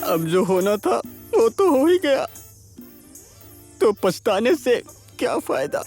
अब जो होना था वो तो हो ही गया, तो पछताने से क्या फायदा।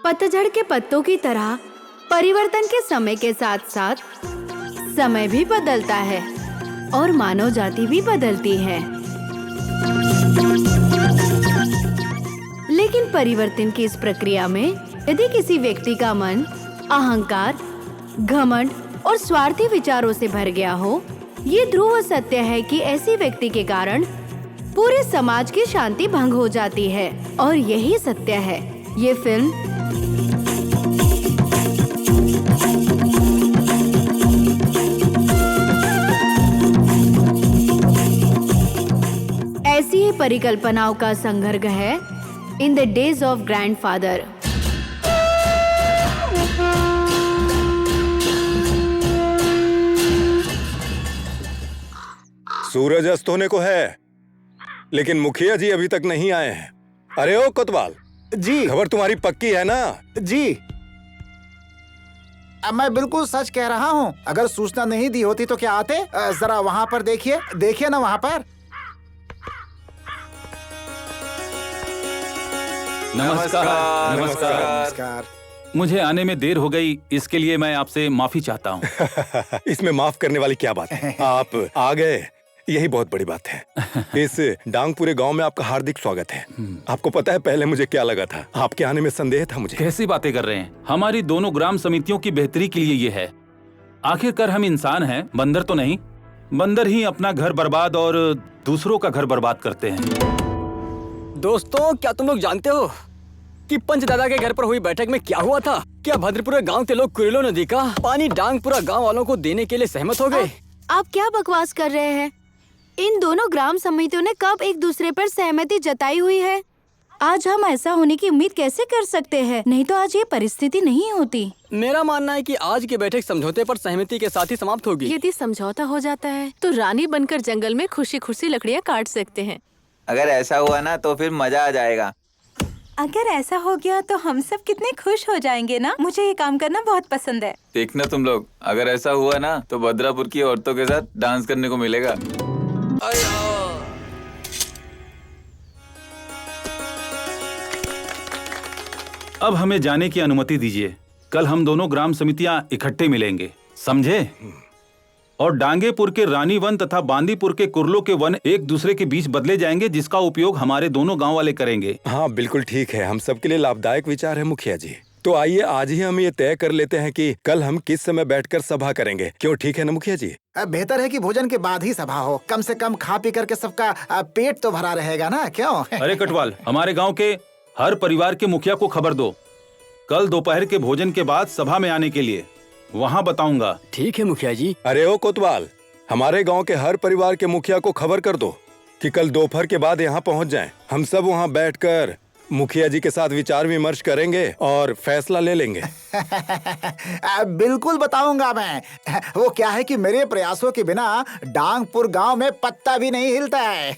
पतझड़ के पत्तों की तरह परिवर्तन के समय के साथ साथ समय भी बदलता है और मानव जाति भी बदलती है। लेकिन परिवर्तन की इस प्रक्रिया में यदि किसी व्यक्ति का मन अहंकार, घमंड और स्वार्थी विचारों से भर गया हो, ये ध्रुव सत्य है कि ऐसी व्यक्ति के कारण पूरे समाज की शांति भंग हो जाती है। और यही सत्य है। ये फिल्म ऐसी ही परिकल्पनाओं का संघर्ष है in the days of grandfather. सूरज अस्त होने को है, लेकिन मुखिया जी अभी तक नहीं आए हैं। अरे ओ कोतवाल जी। खबर तुम्हारी पक्की है ना? जी, मैं बिल्कुल सच कह रहा हूँ। अगर सूचना नहीं दी होती तो क्या आते? जरा वहाँ पर देखिए ना वहाँ पर। नमस्कार। नमस्कार। मुझे आने में देर हो गई, इसके लिए मैं आपसे माफी चाहता हूँ। इसमें माफ करने वाली क्या बात है? आप आ गए, यही बहुत बड़ी बात है। इस डांगपुरे गांव में आपका हार्दिक स्वागत है। आपको पता है पहले मुझे क्या लगा था? आपके आने में संदेह था मुझे। कैसी बातें कर रहे हैं? हमारी दोनों ग्राम समितियों की बेहतरी के लिए ये है। आखिरकार हम इंसान हैं, बंदर तो नहीं। बंदर ही अपना घर बर्बाद और दूसरों का घर बर्बाद करते हैं। दोस्तों, क्या तुम लोग जानते हो कि पंच दादा के घर पर हुई बैठक में क्या हुआ था? क्या भद्रपुरा गांव के लोग कुरेलो नदी का पानी डांगपुरा गांव वालों को देने के लिए सहमत हो गए? आप क्या बकवास कर रहे हैं? इन दोनों ग्राम समितियों ने कब एक दूसरे पर सहमति जताई हुई है? आज हम ऐसा होने की उम्मीद कैसे कर सकते हैं? नहीं तो आज ये परिस्थिति नहीं होती। मेरा मानना है कि आज की बैठक समझौते पर सहमति के साथ ही समाप्त होगी। यदि समझौता हो जाता है तो रानी बनकर जंगल में खुशी खुशी लकड़ियाँ काट सकते हैं। अगर ऐसा हुआ ना तो फिर मजा आ जाएगा। अगर ऐसा हो गया तो हम सब कितने खुश हो जाएंगे ना। मुझे ये काम करना बहुत पसंद है। देखना तुम लोग, अगर ऐसा हुआ ना तो भद्रापुर की औरतों के साथ डांस करने को मिलेगा। अब हमें जाने की अनुमति दीजिए। कल हम दोनों ग्राम समितियां इकट्ठे मिलेंगे, समझे? और डांगेपुर के रानी वन तथा बांदीपुर के कुरलो के वन एक दूसरे के बीच बदले जाएंगे, जिसका उपयोग हमारे दोनों गांव वाले करेंगे। हाँ बिल्कुल ठीक है, हम सबके लिए लाभदायक विचार है मुखिया जी। तो आइए आज ही हम ये तय कर लेते हैं कि कल हम किस समय बैठकर सभा करेंगे। क्यों, ठीक है ना मुखिया जी? बेहतर है कि भोजन के बाद ही सभा हो। कम से कम खा पी करके सबका पेट तो भरा रहेगा ना, क्यों? अरे कटवाल, हमारे गाँव के हर परिवार के मुखिया को खबर दो, कल दोपहर के भोजन के बाद सभा में आने के लिए। वहाँ बताऊंगा। ठीक है मुखिया जी। अरे ओ कोतवाल, हमारे गांव के हर परिवार के मुखिया को खबर कर दो कि कल दोपहर के बाद यहाँ पहुँच जाएं। हम सब वहाँ बैठकर मुखिया जी के साथ विचार विमर्श करेंगे और फैसला ले लेंगे। बिल्कुल बताऊंगा मैं। वो क्या है कि मेरे प्रयासों के बिना डांगपुर गांव में पत्ता भी नहीं हिलता है।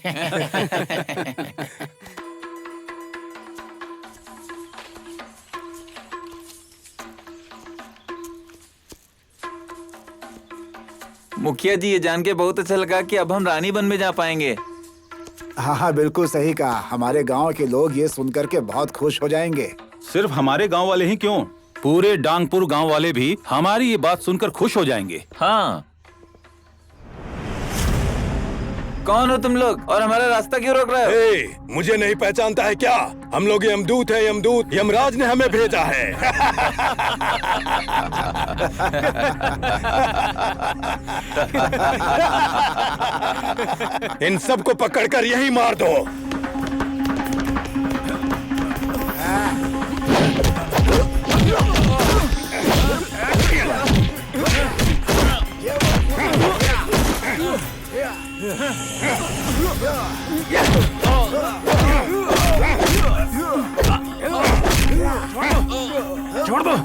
मुखिया जी, ये जान के बहुत अच्छा लगा कि अब हम रानी वन में जा पाएंगे। हाँ, बिल्कुल सही कहा। हमारे गांव के लोग ये सुनकर के बहुत खुश हो जाएंगे। सिर्फ हमारे गांव वाले ही क्यों, पूरे डांगपुर गांव वाले भी हमारी ये बात सुनकर खुश हो जाएंगे। हाँ। कौन हो तुम लोग और हमारा रास्ता क्यों रोक रहे हो? मुझे नहीं पहचानता है क्या? हम लोग यमदूत है, यमदूत। यमराज ने हमें भेजा है। इन सबको पकड़कर यहीं मार दो। छोड़ दो,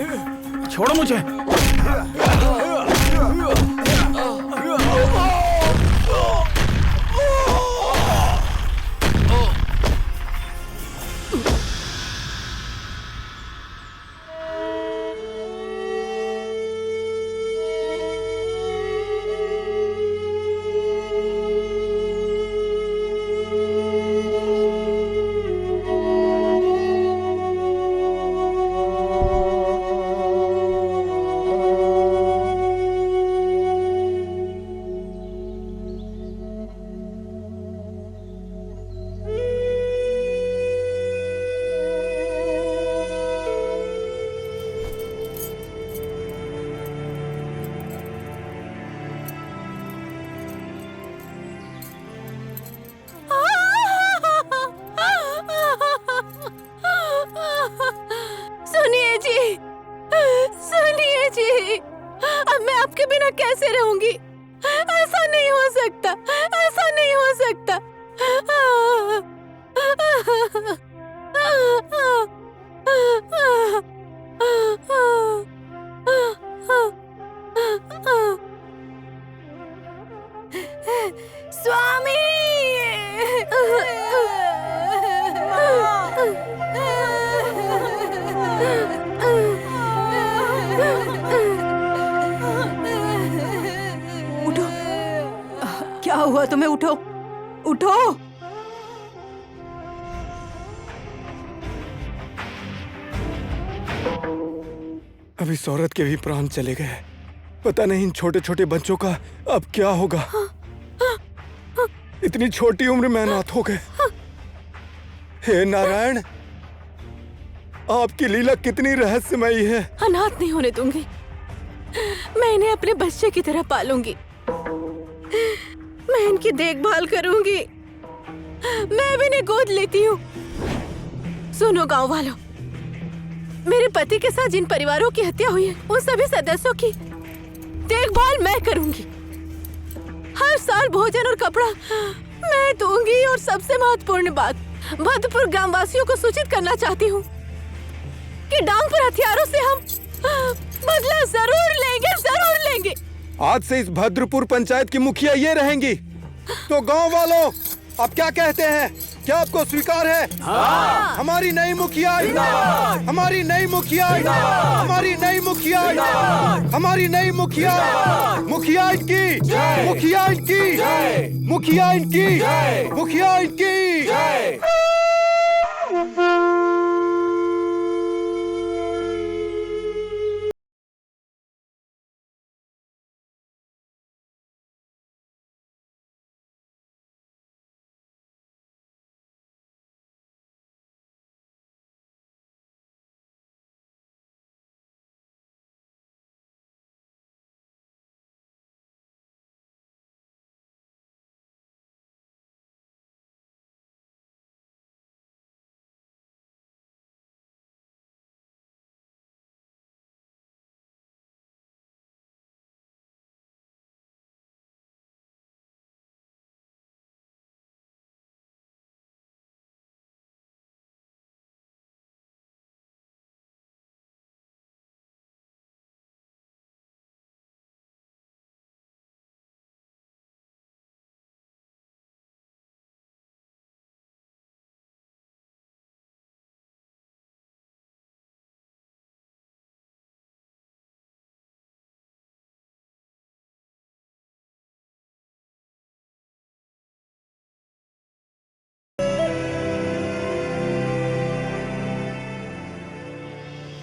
छोड़ो मुझे। सुनिए जी, सुनिए जी, अब मैं आपके बिना कैसे रहूंगी? ऐसा नहीं हो सकता, ऐसा नहीं हो सकता। स्वामी! उठो। क्या हुआ तुम्हें? उठो, उठो। अब इस औरत के भी प्राण चले गए। पता नहीं इन छोटे छोटे बच्चों का अब क्या होगा। इतनी छोटी उम्र में अनाथ हो गए। हे नारायण, आपकी लीला कितनी रहस्यमयी है। अनाथ नहीं होने दूंगी, मैं इन्हें अपने बच्चे की तरह पालूंगी। मैं इनकी देखभाल करूंगी, मैं भी इन्हें गोद लेती हूँ। सुनो गांव वालों, मेरे पति के साथ जिन परिवारों की हत्या हुई है उन सभी सदस्यों की देखभाल मैं करूंगी। हर साल भोजन और कपड़ा मैं दूंगी। और सबसे महत्वपूर्ण बात, भद्रपुर ग्रामवासियों को सूचित करना चाहती हूँ कि डांगपुर हथियारों से हम बदला जरूर लेंगे, जरूर लेंगे। आज से इस भद्रपुर पंचायत की मुखिया ये रहेंगी। तो गांव वालों, आप क्या कहते हैं? क्या आपको स्वीकार है? हाँ। हमारी नई मुखिया, हमारी नई मुखिया, हमारी नई मुखिया, हमारी नई मुखिया, मुखिया इनकी, मुखिया इनकी, मुखिया इनकी, मुखिया इनकी।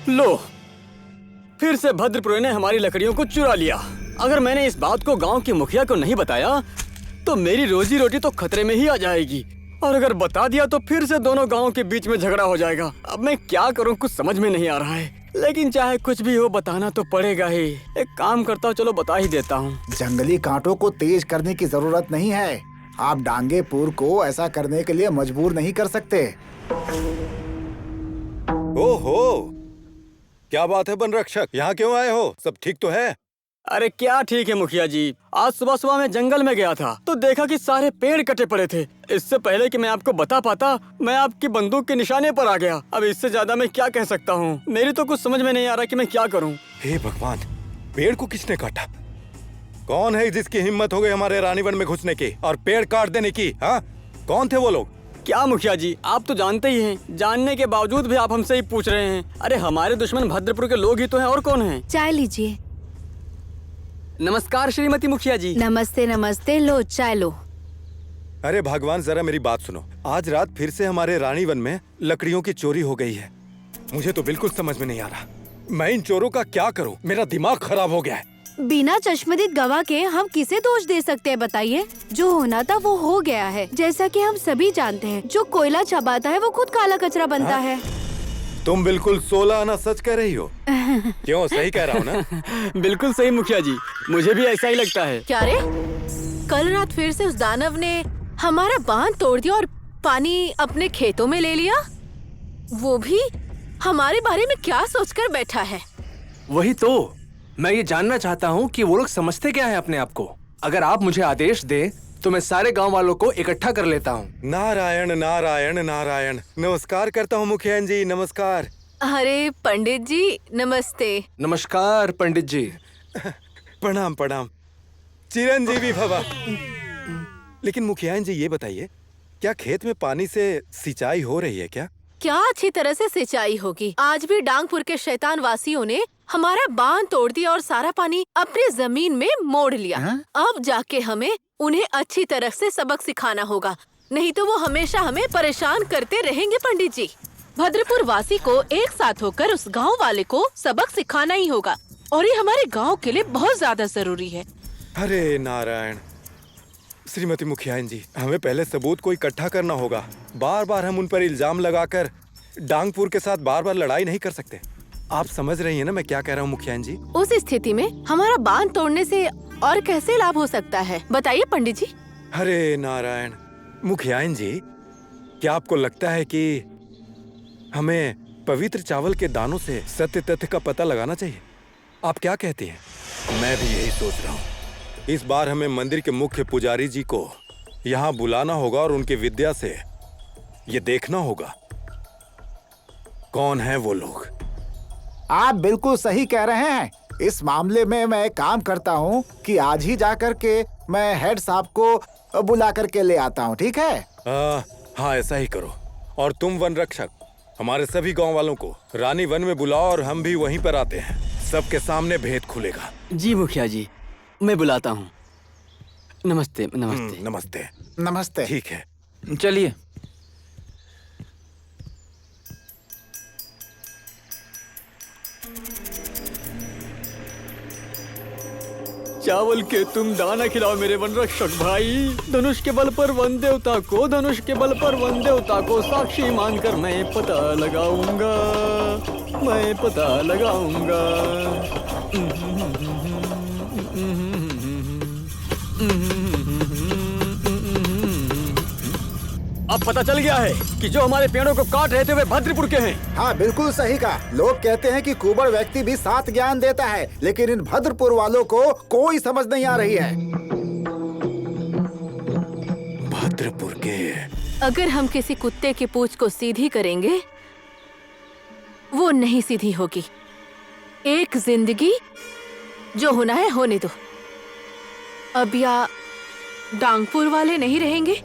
लो, फिर से भद्रपुर ने हमारी लकड़ियों को चुरा लिया। अगर मैंने इस बात को गांव की मुखिया को नहीं बताया तो मेरी रोजी रोटी तो खतरे में ही आ जाएगी। और अगर बता दिया तो फिर से दोनों गांवों के बीच में झगड़ा हो जाएगा। अब मैं क्या करूं, कुछ समझ में नहीं आ रहा है। लेकिन चाहे कुछ भी हो, बताना तो पड़ेगा ही। एक काम करता हूँ, चलो बता ही देता हूँ। जंगली कांटों को तेज करने की जरूरत नहीं है। आप डांगेपुर को ऐसा करने के लिए मजबूर नहीं कर सकते। ओहो, क्या बात है वन रक्षक, यहाँ क्यों आए हो? सब ठीक तो है? अरे क्या ठीक है मुखिया जी, आज सुबह सुबह मैं जंगल में गया था तो देखा कि सारे पेड़ कटे पड़े थे। इससे पहले कि मैं आपको बता पाता, मैं आपकी बंदूक के निशाने पर आ गया। अब इससे ज्यादा मैं क्या कह सकता हूँ? मेरी तो कुछ समझ में नहीं आ रहा कि मैं क्या करूँ। हे भगवान, पेड़ को किसने काटा? कौन है जिसकी हिम्मत हो गई हमारे रानीवन में घुसने की और पेड़ काट देने की? हाँ, कौन थे वो लोग? क्या मुखिया जी, आप तो जानते ही हैं। जानने के बावजूद भी आप हमसे ही पूछ रहे हैं। अरे हमारे दुश्मन भद्रपुर के लोग ही तो हैं, और कौन हैं? चाय लीजिए। नमस्कार श्रीमती मुखिया जी। नमस्ते नमस्ते, लो चाय लो। अरे भगवान, जरा मेरी बात सुनो। आज रात फिर से हमारे रानीवन में लकड़ियों की चोरी हो गई है। मुझे तो बिल्कुल समझ में नहीं आ रहा, मैं इन चोरों का क्या करूं? मेरा दिमाग खराब हो गया है। बिना चश्मदीद गवाह के हम किसे दोष दे सकते हैं बताइए? जो होना था वो हो गया है। जैसा कि हम सभी जानते हैं, जो कोयला चबाता है वो खुद काला कचरा बनता है। तुम बिल्कुल 16 आना सच कह रही हो। क्यों, सही कह रहा हूँ ना? बिल्कुल सही मुखिया जी, मुझे भी ऐसा ही लगता है। क्या रे, कल रात फिर से उस दानव ने हमारा बांध तोड़ दिया और पानी अपने खेतों में ले लिया। वो भी हमारे बारे में क्या सोचकर बैठा है? वही तो मैं ये जानना चाहता हूँ कि वो लोग समझते क्या है अपने आप को। अगर आप मुझे आदेश दें तो मैं सारे गांव वालों को इकट्ठा कर लेता हूँ। नारायण नारायण नारायण। नमस्कार करता हूँ मुखिया जी, नमस्कार। अरे पंडित जी नमस्ते। नमस्कार पंडित जी। प्रणाम प्रणाम, चिरंजीवी भवा। लेकिन मुखिया जी ये बताइए, क्या खेत में पानी से सिंचाई हो रही है क्या? क्या अच्छी तरह से सिंचाई होगी। आज भी डांगपुर के शैतान वासियों ने हमारा बांध तोड़ दिया और सारा पानी अपनी जमीन में मोड़ लिया। अब जाके हमें उन्हें अच्छी तरह से सबक सिखाना होगा, नहीं तो वो हमेशा हमें परेशान करते रहेंगे। पंडित जी, भद्रपुर वासी को एक साथ होकर उस गांव वाले को सबक सिखाना ही होगा, और ये हमारे गांव के लिए बहुत ज्यादा जरूरी है। अरे नारायण। श्रीमती मुखिया जी, हमें पहले सबूत को इकट्ठा करना होगा। बार बार हम उन पर इल्जाम लगाकर डांगपुर के साथ बार बार लड़ाई नहीं कर सकते। आप समझ रही हैं ना मैं क्या कह रहा हूँ मुखिया जी? उस स्थिति में हमारा बांध तोड़ने से और कैसे लाभ हो सकता है, बताइए पंडित जी। अरे नारायण। मुखिया जी, क्या आपको लगता है कि हमें पवित्र चावल के दानों से सत्य तथ्य का पता लगाना चाहिए? आप क्या कहती हैं? मैं भी यही सोच रहा हूँ। इस बार हमें मंदिर के मुख्य पुजारी जी को यहाँ बुलाना होगा और उनकी विद्या से ये देखना होगा कौन है वो लोग। आप बिल्कुल सही कह रहे हैं। इस मामले में मैं एक काम करता हूँ कि आज ही जाकर के मैं हेड साहब को बुला करके ले आता हूँ, ठीक है? हाँ, ऐसा ही करो। और तुम वन रक्षक, हमारे सभी गांव वालों को रानी वन में बुलाओ और हम भी वहीं पर आते हैं। सबके सामने भेद खुलेगा। जी मुखिया जी, मैं बुलाता हूँ। नमस्ते नमस्ते। नमस्ते नमस्ते। ठीक है, चलिए। चावल के तुम दाना खिलाओ मेरे वन रक्षक भाई। धनुष के बल पर वन देवता को, धनुष के बल पर वन देवता को साक्षी मानकर मैं पता लगाऊंगा, मैं पता लगाऊंगा। अब पता चल गया है कि जो हमारे पेड़ों को काट रहे थे वे भद्रपुर के हैं। हाँ, बिल्कुल सही कहा। लोग कहते हैं कि कुबड़ व्यक्ति भी 7 ज्ञान देता है, लेकिन इन भद्रपुर वालों को कोई समझ नहीं आ रही है। भद्रपुर के। अगर हम किसी कुत्ते की पूंछ को सीधी करेंगे, वो नहीं सीधी होगी। एक जिंदगी जो होना है होने दो। अब या डांगपुर वाले नहीं रहेंगे,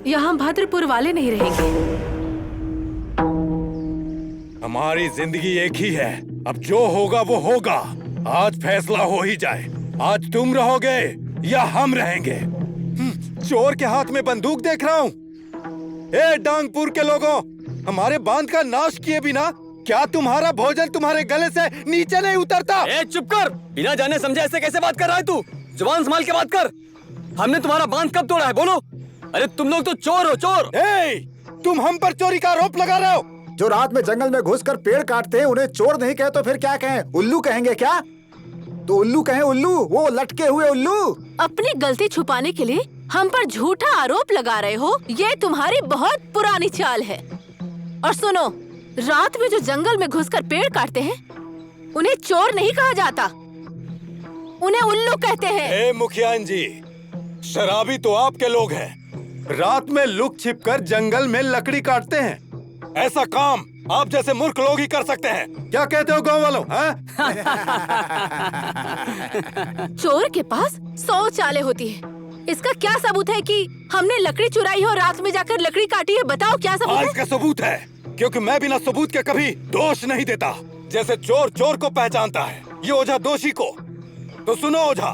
यहाँ भद्रपुर वाले नहीं रहेंगे। हमारी जिंदगी एक ही है। अब जो होगा वो होगा। आज फैसला हो ही जाए। आज तुम रहोगे या हम रहेंगे। चोर के हाथ में बंदूक देख रहा हूँ। ए डांगपुर के लोगों, हमारे बांध का नाश किए बिना क्या तुम्हारा भोजन तुम्हारे गले से नीचे नहीं उतरता? ए चुप कर, बिना जाने समझे ऐसे कैसे बात कर रहा है तू? जुबान संभाल के बात कर। हमने तुम्हारा बांध कब तोड़ा है, बोलो? अरे तुम लोग तो चोर हो, चोर। तुम हम पर चोरी का आरोप लगा रहे हो। जो रात में जंगल में घुसकर पेड़ काटते हैं उन्हें चोर नहीं कहे तो फिर क्या कहें? उल्लू कहेंगे क्या? तो उल्लू कहें, उल्लू, वो लटके हुए उल्लू। अपनी गलती छुपाने के लिए हम पर झूठा आरोप लगा रहे हो। ये तुम्हारी बहुत पुरानी चाल है। और सुनो, रात में जो जंगल में घुसकर पेड़ काटते हैं उन्हें चोर नहीं कहा जाता। उन्हें उल्लू कहते हैं। ए मुखियान जी, शराबी तो आपके लोग हैं। रात में लुक छिप कर जंगल में लकड़ी काटते हैं। ऐसा काम आप जैसे मूर्ख लोग ही कर सकते हैं। क्या कहते हो गांव वालों? चोर के पास 100 चालें होती है। इसका क्या सबूत है कि हमने लकड़ी चुराई है और रात में जाकर लकड़ी काटी है? बताओ क्या सबूत है? इसका सबूत है, क्योंकि मैं बिना सबूत के कभी दोष नहीं देता। जैसे चोर चोर को पहचानता है, ये ओझा दोषी को। तो सुनो ओझा,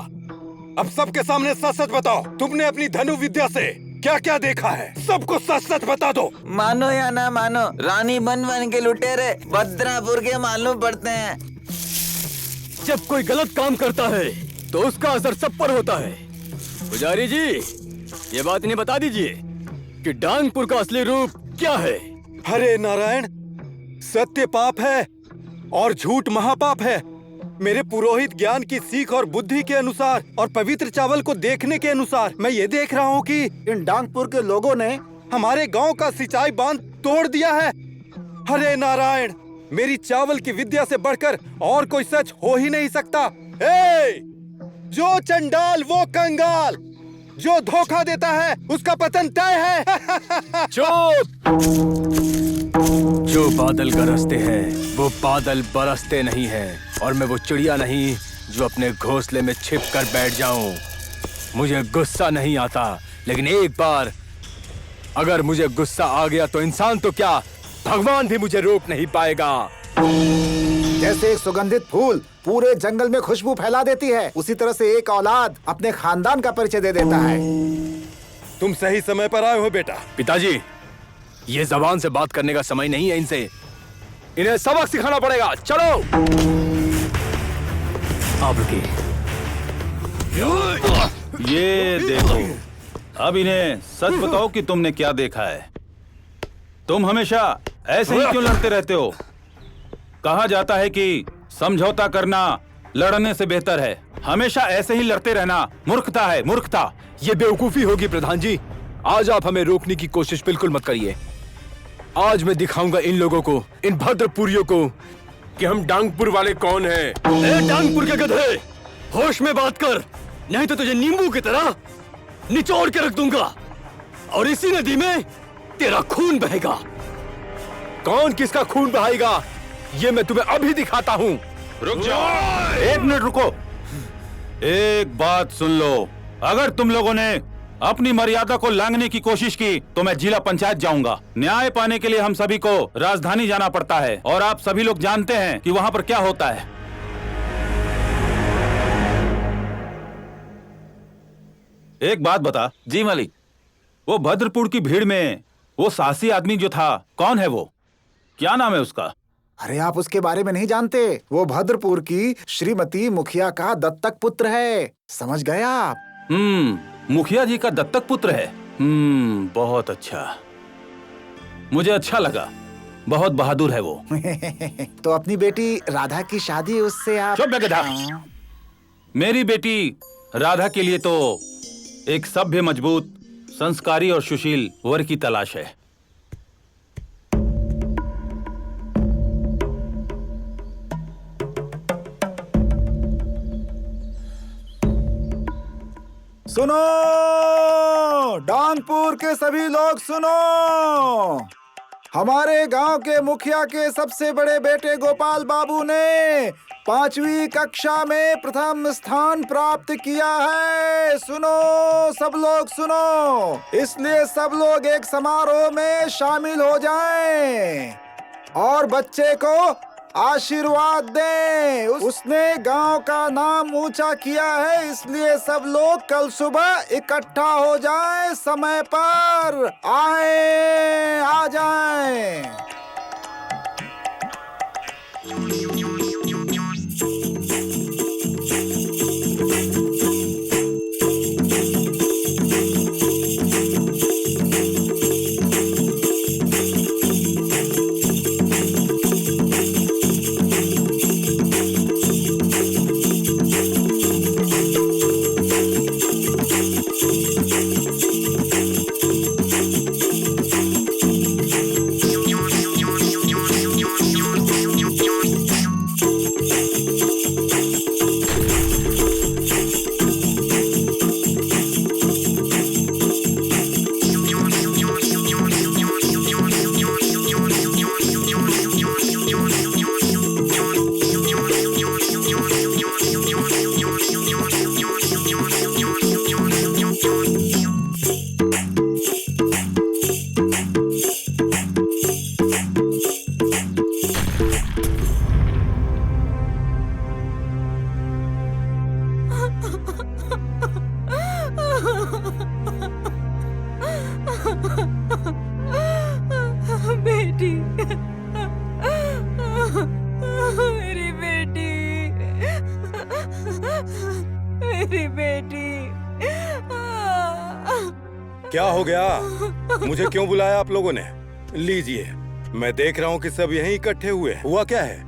अब सबके सामने सच सच बताओ, तुमने अपनी धनु विद्या से क्या क्या देखा है? सबको सच सच बता दो। मानो या ना मानो, रानी बन के लुटेरे भद्रापुर के मालूम पड़ते हैं। जब कोई गलत काम करता है तो उसका असर सब पर होता है। पुजारी जी, ये बात इन्हें बता दीजिए कि डांगपुर का असली रूप क्या है। हरे नारायण, सत्य पाप है और झूठ महापाप है। मेरे पुरोहित ज्ञान की सीख और बुद्धि के अनुसार और पवित्र चावल को देखने के अनुसार मैं ये देख रहा हूँ कि इन डांगपुर के लोगों ने हमारे गांव का सिंचाई बांध तोड़ दिया है। हरे नारायण, मेरी चावल की विद्या से बढ़कर और कोई सच हो ही नहीं सकता। जो चंडाल वो कंगाल, जो धोखा देता है उसका पतन तय है। चुप! जो बादल गरजते हैं वो बादल बरसते नहीं हैं, और मैं वो चिड़िया नहीं जो अपने घोंसले में छिप कर बैठ जाऊं। मुझे गुस्सा नहीं आता, लेकिन एक बार अगर मुझे गुस्सा आ गया तो इंसान तो क्या, भगवान भी मुझे रोक नहीं पाएगा। जैसे एक सुगंधित फूल पूरे जंगल में खुशबू फैला देती है, उसी तरह से एक औलाद अपने खानदान का परिचय दे देता है। तुम सही समय पर आए हो बेटा। पिताजी, ये जबान से बात करने का समय नहीं है इनसे। इन्हें सबक सिखाना पड़ेगा। चलो। आप रुकिए। ये देखो, अब इन्हें सच बताओ कि तुमने क्या देखा है। तुम हमेशा ऐसे ही क्यों लड़ते रहते हो? कहा जाता है कि समझौता करना लड़ने से बेहतर है। हमेशा ऐसे ही लड़ते रहना मूर्खता है, मूर्खता। ये बेवकूफी होगी प्रधान जी। आज आप हमें रोकने की कोशिश बिल्कुल मत करिए। आज मैं दिखाऊंगा इन लोगों को, इन भद्रपुरियों को, कि हम डांगपुर वाले कौन हैं। ए डांगपुर के गधे, होश में बात कर, नहीं तो तुझे नींबू की तरह निचोड़ के रख दूंगा और इसी नदी में तेरा खून बहेगा। कौन किसका खून बहाएगा ये मैं तुम्हें अभी दिखाता हूँ। रुक जाओ, एक मिनट रुको। एक बात सुन लो, अगर तुम लोगों ने अपनी मर्यादा को लांघने की कोशिश की तो मैं जिला पंचायत जाऊंगा। न्याय पाने के लिए हम सभी को राजधानी जाना पड़ता है, और आप सभी लोग जानते हैं कि वहां पर क्या होता है। एक बात बता। जी मालिक। वो भद्रपुर की भीड़ में वो साहसी आदमी जो था, कौन है वो? क्या नाम है उसका? अरे आप उसके बारे में नहीं जानते? वो भद्रपुर की श्रीमती मुखिया का दत्तक पुत्र है। समझ गए आप? मुखिया जी का दत्तक पुत्र है। बहुत अच्छा, मुझे अच्छा लगा। बहुत बहादुर है वो। तो अपनी बेटी राधा की शादी उससे आप... चुप बेगधा। मेरी बेटी राधा के लिए तो एक सभ्य, मजबूत, संस्कारी और सुशील वर की तलाश है। सुनो डांगपुर के सभी लोग, सुनो। हमारे गांव के मुखिया के सबसे बड़े बेटे गोपाल बाबू ने 5वीं कक्षा में प्रथम स्थान प्राप्त किया है। सुनो सब लोग, सुनो। इसलिए सब लोग एक समारोह में शामिल हो जाएं और बच्चे को आशीर्वाद दें। उसने गांव का नाम ऊंचा किया है, इसलिए सब लोग कल सुबह इकट्ठा हो जाएं, समय पर आ जाएं। क्या हो गया? मुझे क्यों बुलाया आप लोगों ने? लीजिए, मैं देख रहा हूँ कि सब यहीं इकट्ठे हुए। हुआ क्या है?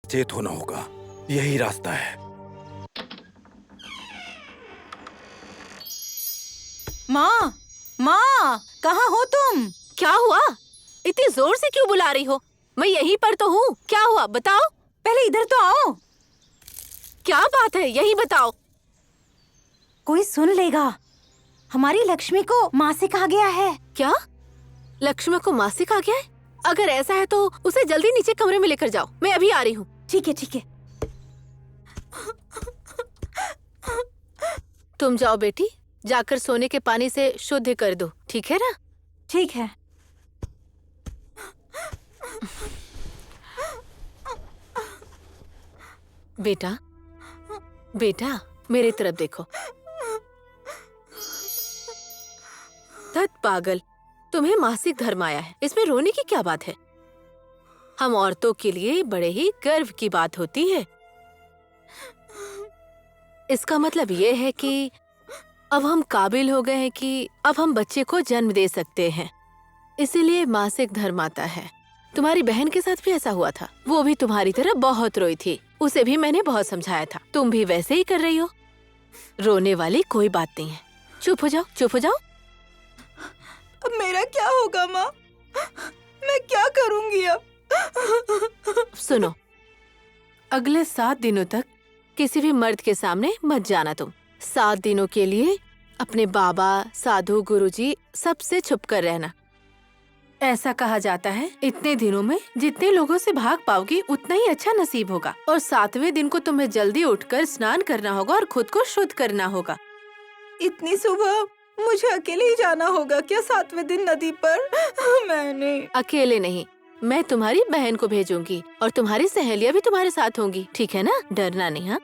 चेत होना होगा, यही रास्ता है। माँ, माँ, कहाँ हो तुम? क्या हुआ? इतनी जोर से क्यों बुला रही हो? मैं यहीं पर तो हूँ। क्या हुआ बताओ? पहले इधर तो आओ। क्या बात है, यही बताओ। कोई सुन लेगा। हमारी लक्ष्मी को माँ से कहा गया है। क्या? लक्ष्मी को माँ से कहा गया है? अगर ऐसा है तो उसे जल्दी नीचे कमरे में लेकर जाओ। मैं अभी आ रही हूँ। ठीक है, ठीक है। तुम जाओ बेटी, जाकर सोने के पानी से शुद्ध कर दो, ठीक है ना? ठीक है। बेटा, बेटा, मेरी तरफ देखो। धत पागल, तुम्हें मासिक धर्म आया है, इसमें रोने की क्या बात है? हम औरतों के लिए बड़े ही गर्व की बात होती है। इसका मतलब ये है कि अब हम काबिल हो गए हैं कि अब हम बच्चे को जन्म दे सकते हैं, इसीलिए मासिक धर्म आता है। तुम्हारी बहन के साथ भी ऐसा हुआ था, वो भी तुम्हारी तरह बहुत रोई थी, उसे भी मैंने बहुत समझाया था। तुम भी वैसे ही कर रही हो। रोने वाली कोई बात नहीं है, चुप हो जाओ, चुप हो जाओ। अब मेरा क्या होगा माँ? मैं क्या करूँगी अब? सुनो, अगले 7 दिनों तक किसी भी मर्द के सामने मत जाना तुम। 7 दिनों के लिए अपने बाबा, साधु, गुरुजी सबसे छुप कर रहना। ऐसा कहा जाता है इतने दिनों में जितने लोगों से भाग पाओगी उतना ही अच्छा नसीब होगा। और 7वें दिन को तुम्हें जल्दी उठकर स्नान करना होगा और खुद को शुद्ध करना होगा। इतनी सुबह मुझे अकेले ही जाना होगा क्या 7वें दिन नदी पर? मैंने अकेले नहीं, मैं तुम्हारी बहन को भेजूंगी और तुम्हारी सहेलियां भी तुम्हारे साथ होंगी, ठीक है ना? डरना नहीं। हाँ?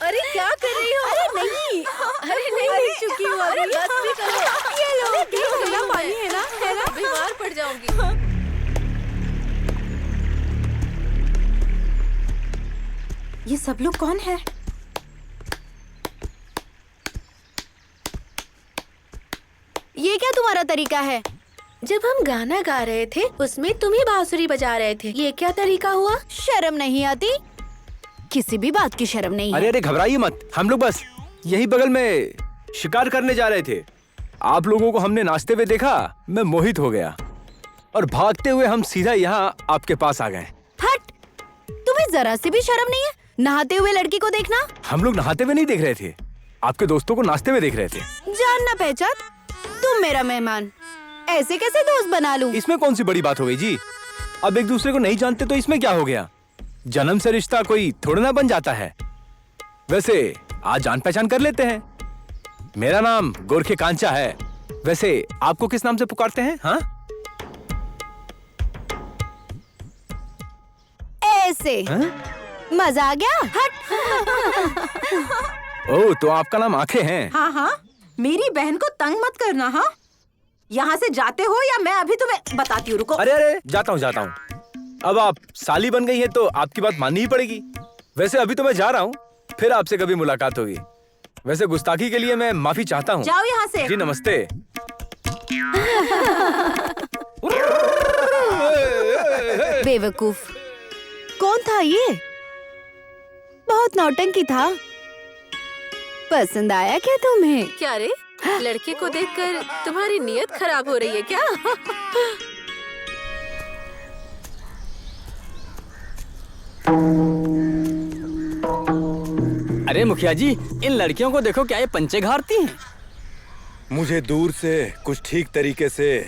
अरे क्या कर रही हो? अरे नहीं, अरे नहीं चुकी हूँ। अरे बस भी करो। ये लो, ठंडा पानी है ना? बीमार पड़ जाऊंगी। ये सब लोग कौन है? ये क्या तुम्हारा तरीका है? जब हम गाना गा रहे थे उसमें तुम ही बांसुरी बजा रहे थे, ये क्या तरीका हुआ? शर्म नहीं आती? किसी भी बात की शर्म नहीं है। अरे घबराइए मत, हम लोग बस यही बगल में शिकार करने जा रहे थे। आप लोगों को हमने नाचते हुए देखा, मैं मोहित हो गया और भागते हुए हम सीधा यहाँ आपके पास आ गए। हट! तुम्हें जरा से भी शर्म नहीं है नहाते हुए लड़की को देखना? हम लोग नहाते हुए नहीं देख रहे थे, आपके दोस्तों को नाचते हुए देख रहे थे। जानना पहचान, तुम मेरा मेहमान, ऐसे कैसे दोस्त बना लूं? इसमें कौन सी बड़ी बात हो गई जी? अब एक दूसरे को नहीं जानते तो इसमें क्या हो गया? जन्म से रिश्ता कोई थोड़ा ना बन जाता है। वैसे आज जान पहचान कर लेते हैं। मेरा नाम गोरखे कांचा है। वैसे आपको किस नाम से पुकारते हैं? हाँ, ऐसे हाँ? मजा आ गया? हट! ओह, तो आपका नाम आंखें हैं। हाँ हाँ, मेरी बहन को तंग मत करना। हाँ, यहाँ से जाते हो या मैं अभी तुम्हें बताती हूँ, रुको। अरे अरे, जाता हूँ। अब आप साली बन गई हैं तो आपकी बात माननी ही पड़ेगी। वैसे अभी तो मैं जा रहा हूँ, फिर आपसे कभी मुलाकात होगी। वैसे गुस्ताखी के लिए मैं माफी चाहता हूँ। जाओ यहाँ से। जी नमस्ते। बेवकूफ, कौन था ये? बहुत नौटंकी था। पसंद आया क्या तुम्हें? क्या रे, लड़के को देखकर तुम्हारी नीयत खराब हो रही है क्या? अरे मुखिया जी, इन लड़कियों को देखो, क्या ये पंचे घारती हैं? मुझे दूर से कुछ ठीक तरीके से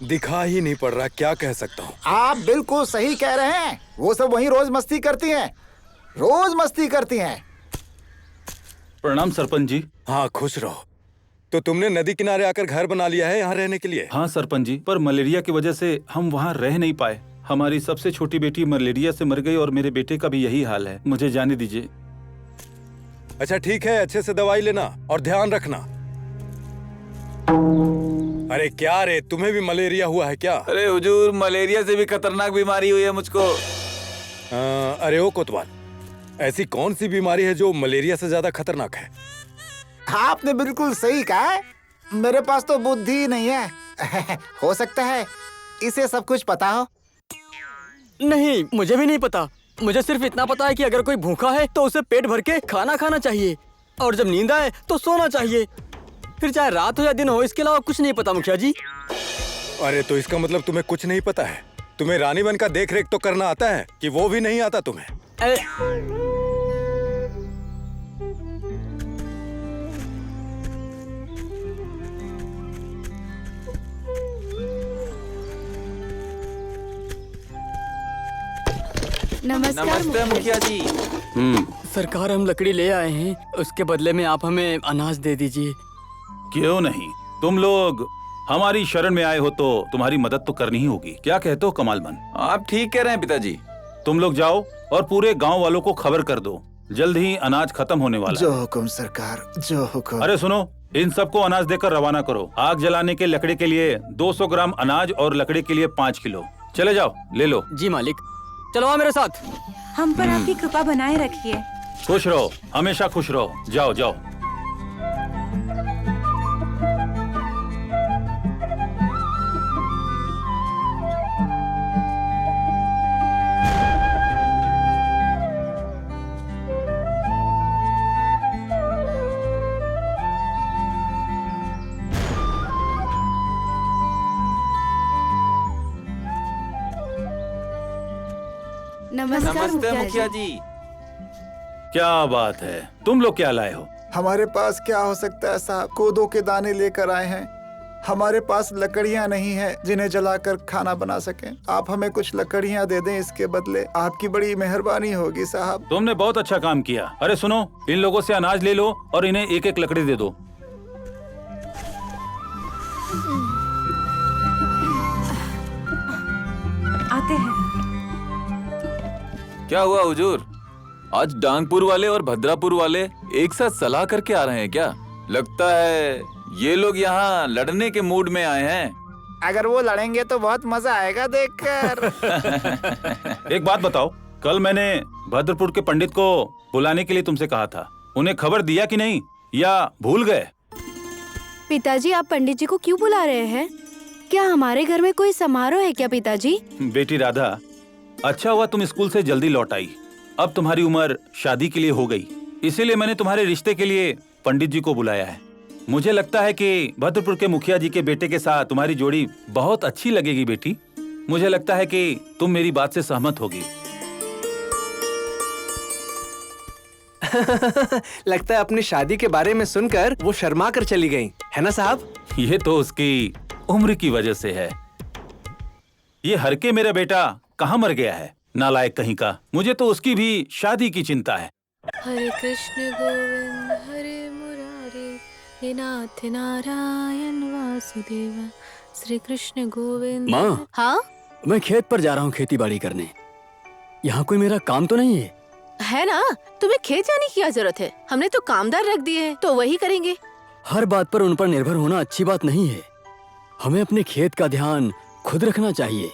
दिखा ही नहीं पड़ रहा, क्या कह सकता हूँ। आप बिल्कुल सही कह रहे हैं। वो सब वहीं रोज मस्ती करती हैं, रोज मस्ती करती हैं। प्रणाम सरपंच जी। हाँ, खुश रहो। तो तुमने नदी किनारे आकर घर बना लिया है यहाँ रहने के लिए? हाँ सरपंच जी, पर मलेरिया की वजह से हम वहाँ रह नहीं पाए। हमारी सबसे छोटी बेटी मलेरिया से मर गई और मेरे बेटे का भी यही हाल है। मुझे जाने दीजिए। अच्छा ठीक है, अच्छे से दवाई लेना और ध्यान रखना। अरे क्या रे, तुम्हें भी मलेरिया हुआ है क्या? अरे हुजूर, मलेरिया से भी खतरनाक बीमारी हुई है मुझको। अरे ओ कोतवाल, ऐसी कौन सी बीमारी है जो मलेरिया से ज्यादा खतरनाक है? आपने बिल्कुल सही कहा है। मेरे पास तो बुद्धि ही नहीं है। हो सकता है इसे सब कुछ पता हो। नहीं, मुझे भी नहीं पता। मुझे सिर्फ इतना पता है कि अगर कोई भूखा है तो उसे पेट भर के खाना खाना चाहिए, और जब नींद आए तो सोना चाहिए। फिर चाहे रात हो या दिन हो, इसके अलावा कुछ नहीं पता मुखिया जी। अरे तो इसका मतलब तुम्हें कुछ नहीं पता है। तुम्हें रानीवन का देख रेख तो करना आता है कि वो भी नहीं आता तुम्हें? नमस्कार नमस्ते मुखिया जी। सरकार, हम लकड़ी ले आए हैं, उसके बदले में आप हमें अनाज दे दीजिए। क्यों नहीं, तुम लोग हमारी शरण में आए हो तो तुम्हारी मदद तो करनी ही होगी। क्या कहते हो कमालमन? आप ठीक कह रहे हैं पिताजी। तुम लोग जाओ और पूरे गांव वालों को खबर कर दो, जल्द ही अनाज खत्म होने वाला जो है। हुक्म सरकार, जो हुक्म। अरे सुनो, इन सबको अनाज देकर रवाना करो। आग जलाने के लकड़ी के लिए 200 ग्राम अनाज और लकड़ी के लिए 5 किलो। चले जाओ, ले लो। जी मालिक। चलो आओ मेरे साथ। हम पर आपकी कृपा बनाए रखिए। खुश रहो, हमेशा खुश रहो। जाओ जाओ। नमस्कार नमस्ते मुखिया जी। क्या बात है, तुम लोग क्या लाए हो? हमारे पास क्या हो सकता है साहब? कोदो के दाने लेकर आए हैं। हमारे पास लकड़ियां नहीं है जिन्हें जलाकर खाना बना सकें। आप हमें कुछ लकड़ियां दे दें, इसके बदले आपकी बड़ी मेहरबानी होगी साहब। तुमने बहुत अच्छा काम किया। अरे सुनो, इन लोगों से अनाज ले लो और इन्हें एक एक लकड़ी दे दो। आते हैं। क्या हुआ हुजूर, आज डांगपुर वाले और भद्रापुर वाले एक साथ सलाह करके आ रहे हैं क्या? लगता है ये लोग यहाँ लड़ने के मूड में आए हैं। अगर वो लड़ेंगे तो बहुत मजा आएगा देखकर। एक बात बताओ, कल मैंने भद्रपुर के पंडित को बुलाने के लिए तुमसे कहा था, उन्हें खबर दिया कि नहीं, या भूल गए? पिताजी, आप पंडित जी को क्यों बुला रहे हैं? क्या हमारे घर में कोई समारोह है क्या पिताजी? बेटी राधा, अच्छा हुआ तुम स्कूल से जल्दी लौट आई। अब तुम्हारी उम्र शादी के लिए हो गई, इसीलिए मैंने तुम्हारे रिश्ते के लिए पंडित जी को बुलाया है। मुझे लगता है कि भद्रपुर के मुखिया जी के बेटे के साथ तुम्हारी जोड़ी बहुत अच्छी लगेगी बेटी। मुझे लगता है कि तुम मेरी बात से सहमत होगी। लगता है अपनी शादी के बारे में सुनकर वो शर्मा कर चली गई, है ना साहब? ये तो उसकी उम्र की वजह से है। ये हर के मेरा बेटा कहाँ मर गया है, नालायक कहीं का। मुझे तो उसकी भी शादी की चिंता है। हरे कृष्ण गोविंद हरे मुरारी, हे नाथ नारायण वासुदेव, श्री कृष्ण गोविंद। माँ, हाँ, मैं खेत पर जा रहा हूँ खेती बाड़ी करने। यहाँ कोई मेरा काम तो नहीं है? है ना, तुम्हें खेत जाने की क्या जरूरत है? हमने तो कामदार रख दिए हैं, तो वही करेंगे। हर बात पर उन पर निर्भर होना अच्छी बात नहीं है। हमें अपने खेत का ध्यान खुद रखना चाहिए।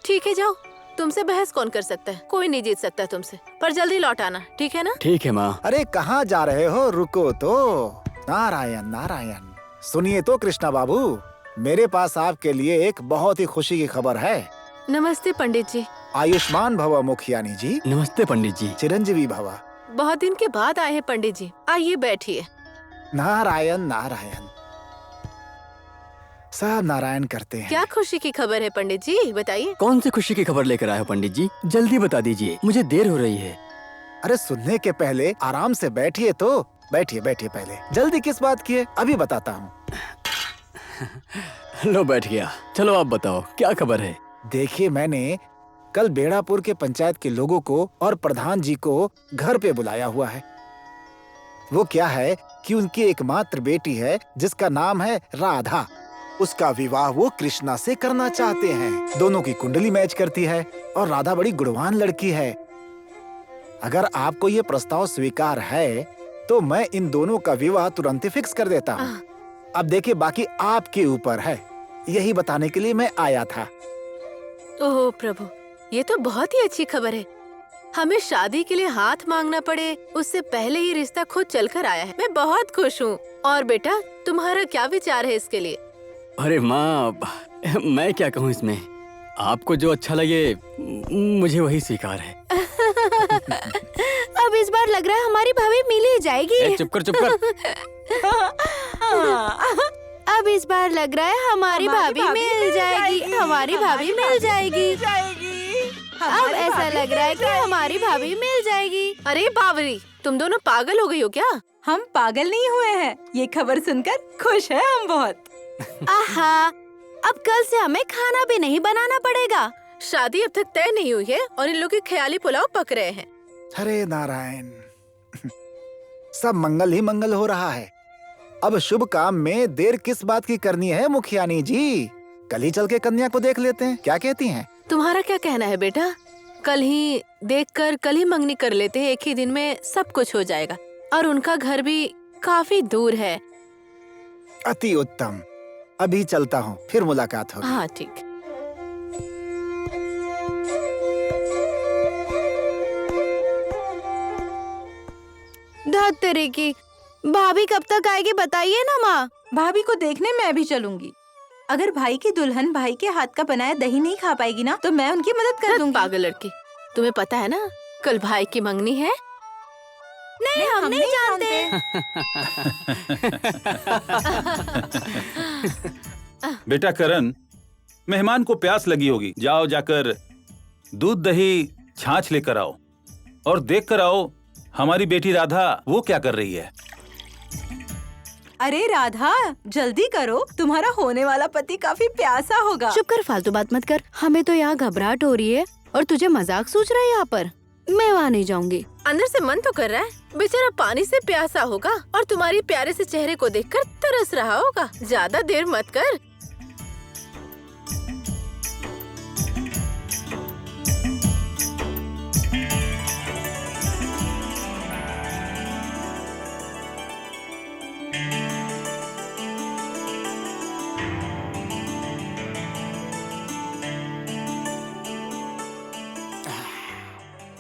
ठीक है, जाओ। तुमसे बहस कौन कर सकता है? कोई नहीं जीत सकता तुमसे। पर जल्दी लौट आना, ठीक है ना? ठीक है माँ। अरे कहाँ जा रहे हो? रुको तो। नारायण नारायण। सुनिए तो कृष्णा बाबू, मेरे पास आपके लिए एक बहुत ही खुशी की खबर है। नमस्ते पंडित जी। आयुष्मान भव मुखियानी जी। नमस्ते पंडित जी। चिरंजीवी भव। बहुत दिन के बाद आए हैं पंडित जी, आइए बैठिए। नारायण नारायण। सब नारायण करते हैं। क्या खुशी की खबर है पंडित जी, बताइए। कौन सी खुशी की खबर लेकर आए हो पंडित जी? जल्दी बता दीजिए, मुझे देर हो रही है। अरे सुनने के पहले आराम से बैठिए तो। बैठिए बैठिए पहले, जल्दी किस बात की है? अभी बताता हूँ। लो बैठ गया। चलो आप बताओ, क्या खबर है? देखिए, मैंने कल बेड़ापुर के पंचायत के लोगों को और प्रधान जी को घर पे बुलाया हुआ है। वो क्या है कि उनकी एकमात्र बेटी है जिसका नाम है राधा। उसका विवाह वो कृष्णा से करना चाहते हैं। दोनों की कुंडली मैच करती है और राधा बड़ी गुणवान लड़की है। अगर आपको ये प्रस्ताव स्वीकार है तो मैं इन दोनों का विवाह तुरंत ही फिक्स कर देता हूँ। अब देखिए, बाकी आपके ऊपर है। यही बताने के लिए मैं आया था। ओह प्रभु, ये तो बहुत ही अच्छी खबर है। हमें शादी के लिए हाथ मांगना पड़े उससे पहले ही रिश्ता खुद चलकर आया है। मैं बहुत खुश हूँ। और बेटा, तुम्हारा क्या विचार है इसके लिए? अरे माँ, मैं क्या कहूँ इसमें। आपको जो अच्छा लगे मुझे वही स्वीकार है। अब इस बार लग रहा है हमारी भाभी मिल ही जाएगी। चुप कर चुप कर। अब इस बार लग रहा है हमारी भाभी मिल जाएगी। हमारी भाभी मिल जाएगी। अब ऐसा लग रहा है कि हमारी भाभी मिल जाएगी। अरे बावरी, तुम दोनों पागल हो गई हो क्या? हम पागल नहीं हुए हैं। ये खबर सुनकर खुश है हम बहुत। आहा, अब कल से हमें खाना भी नहीं बनाना पड़ेगा। शादी अब तक तय नहीं हुई है और इन लोग के ख्याली पुलाव पक रहे हैं। हरे नारायण। सब मंगल ही मंगल हो रहा है। अब शुभ काम में देर किस बात की करनी है मुखियानी जी? कल ही चल के कन्या को देख लेते हैं, क्या कहती हैं? तुम्हारा क्या कहना है बेटा? कल ही देखकर कल ही मंगनी कर लेते हैं। एक ही दिन में सब कुछ हो जाएगा और उनका घर भी काफी दूर है। अति उत्तम। अभी चलता हूँ, फिर मुलाकात होगी। हाँ ठीक। धत्तरी की भाभी कब तक आएगी बताइए ना माँ। भाभी को देखने मैं भी चलूंगी। अगर भाई की दुल्हन भाई के हाथ का बनाया दही नहीं खा पाएगी ना, तो मैं उनकी मदद कर दूंगी। पागल लड़की, तुम्हें पता है ना कल भाई की मंगनी है? नहीं, हम नहीं जानते। बेटा करण, मेहमान को प्यास लगी होगी। जाओ जाकर दूध दही छाछ लेकर आओ और देख कर आओ हमारी बेटी राधा वो क्या कर रही है। अरे राधा, जल्दी करो, तुम्हारा होने वाला पति काफी प्यासा होगा। चुप कर, फालतू बात मत कर। हमें तो यहाँ घबराहट हो रही है और तुझे मजाक सूझ रहा है यहाँ पर। मैं वहाँ नहीं जाऊंगी। अंदर से मन तो कर रहा है। बेचारा पानी से प्यासा होगा और तुम्हारी प्यारे से चेहरे को देखकर तरस रहा होगा। ज्यादा देर मत कर।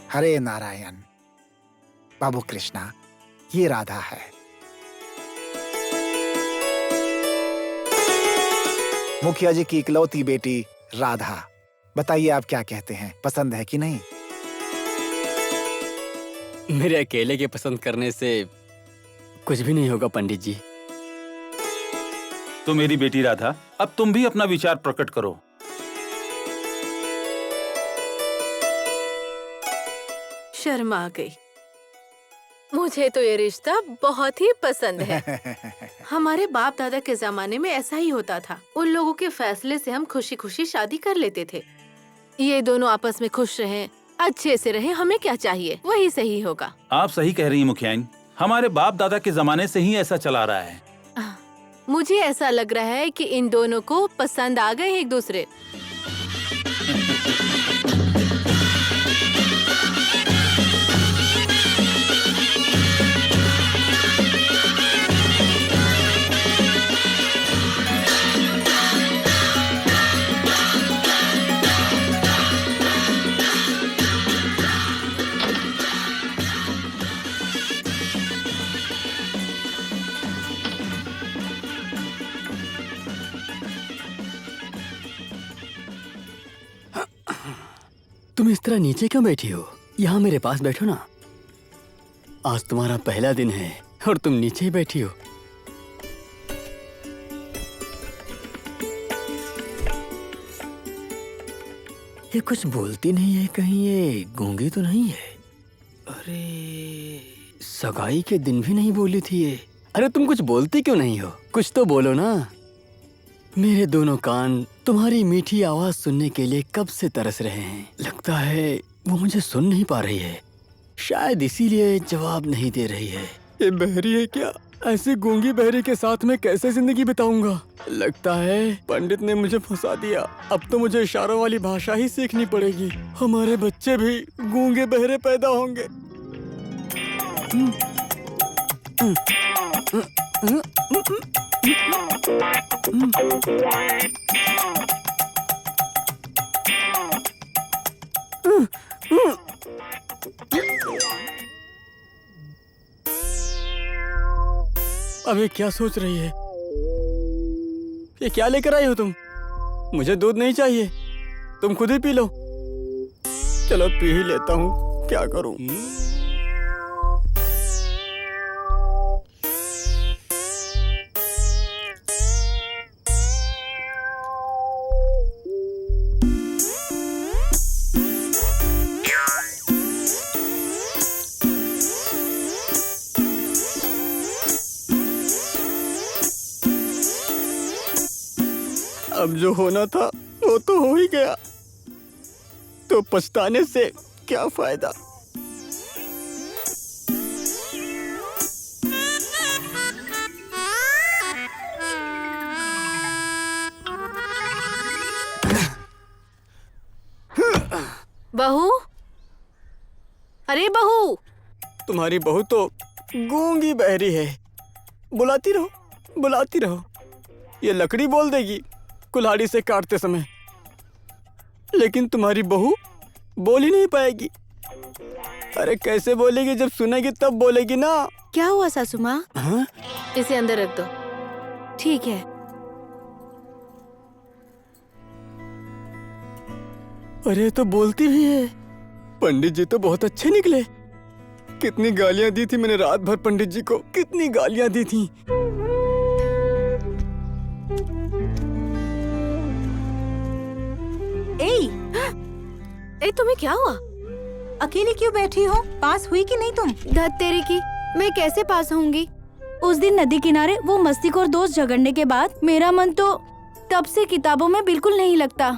हरे नारायण। बाबू कृष्णा, ये राधा है। मुखिया जी की इकलौती बेटी राधा। बताइए आप क्या कहते हैं, पसंद है कि नहीं? मेरे अकेले के पसंद करने से कुछ भी नहीं होगा पंडित जी। तो मेरी बेटी राधा, अब तुम भी अपना विचार प्रकट करो। शर्मा गई। मुझे तो ये रिश्ता बहुत ही पसंद है। हमारे बाप दादा के जमाने में ऐसा ही होता था। उन लोगों के फैसले से हम खुशी खुशी शादी कर लेते थे। ये दोनों आपस में खुश रहें, अच्छे से रहें, हमें क्या चाहिए, वही सही होगा। आप सही कह रही हैं मुखियाइन। हमारे बाप दादा के जमाने से ही ऐसा चला रहा है। मुझे ऐसा लग रहा है कि इन दोनों को पसंद आ गए एक दूसरे। तुम इस तरह नीचे क्यों बैठी हो? यहाँ मेरे पास बैठो ना। आज तुम्हारा पहला दिन है और तुम नीचे ही बैठी हो। ये कुछ बोलती नहीं है, कहीं ये गूंगी तो नहीं है? अरे सगाई के दिन भी नहीं बोली थी ये। अरे तुम कुछ बोलती क्यों नहीं हो? कुछ तो बोलो ना। मेरे दोनों कान तुम्हारी मीठी आवाज सुनने के लिए कब से तरस रहे हैं। लगता है वो मुझे सुन नहीं पा रही है, शायद इसीलिए जवाब नहीं दे रही है। ये बहरी है क्या? ऐसी गूंगी बहरी के साथ मैं कैसे जिंदगी बिताऊंगा? लगता है पंडित ने मुझे फंसा दिया। अब तो मुझे इशारों वाली भाषा ही सीखनी पड़ेगी। हमारे बच्चे भी गूंगे बहरे पैदा होंगे। अबे क्या सोच रही है? ये क्या लेकर आई हो तुम? मुझे दूध नहीं चाहिए, तुम खुद ही पी लो। चलो पी ही लेता हूँ, क्या करूँ। अब जो होना था वो तो हो ही गया, तो पछताने से क्या फायदा। बहू, अरे बहू। तुम्हारी बहू तो गूंगी बहरी है, बुलाती रहो बुलाती रहो। ये लकड़ी बोल देगी कुल्हाड़ी से काटते समय, लेकिन तुम्हारी बहू बोल ही नहीं पाएगी। अरे कैसे बोलेगी? जब सुनेगी तब बोलेगी ना। क्या हुआ सासू माँ? हाँ? इसे अंदर रख दो। ठीक है। अरे तो बोलती भी है। पंडित जी तो बहुत अच्छे निकले। कितनी गालियां दी थी मैंने रात भर पंडित जी को, कितनी गालियां दी थी। ए, तुम्हें क्या हुआ? अकेली क्यों बैठी हो? पास हुई कि नहीं तुम? धत तेरी की, मैं कैसे पास होंगी? उस दिन नदी किनारे वो मस्तीखोर दोस्त झगड़ने के बाद मेरा मन तो तब से किताबों में बिल्कुल नहीं लगता।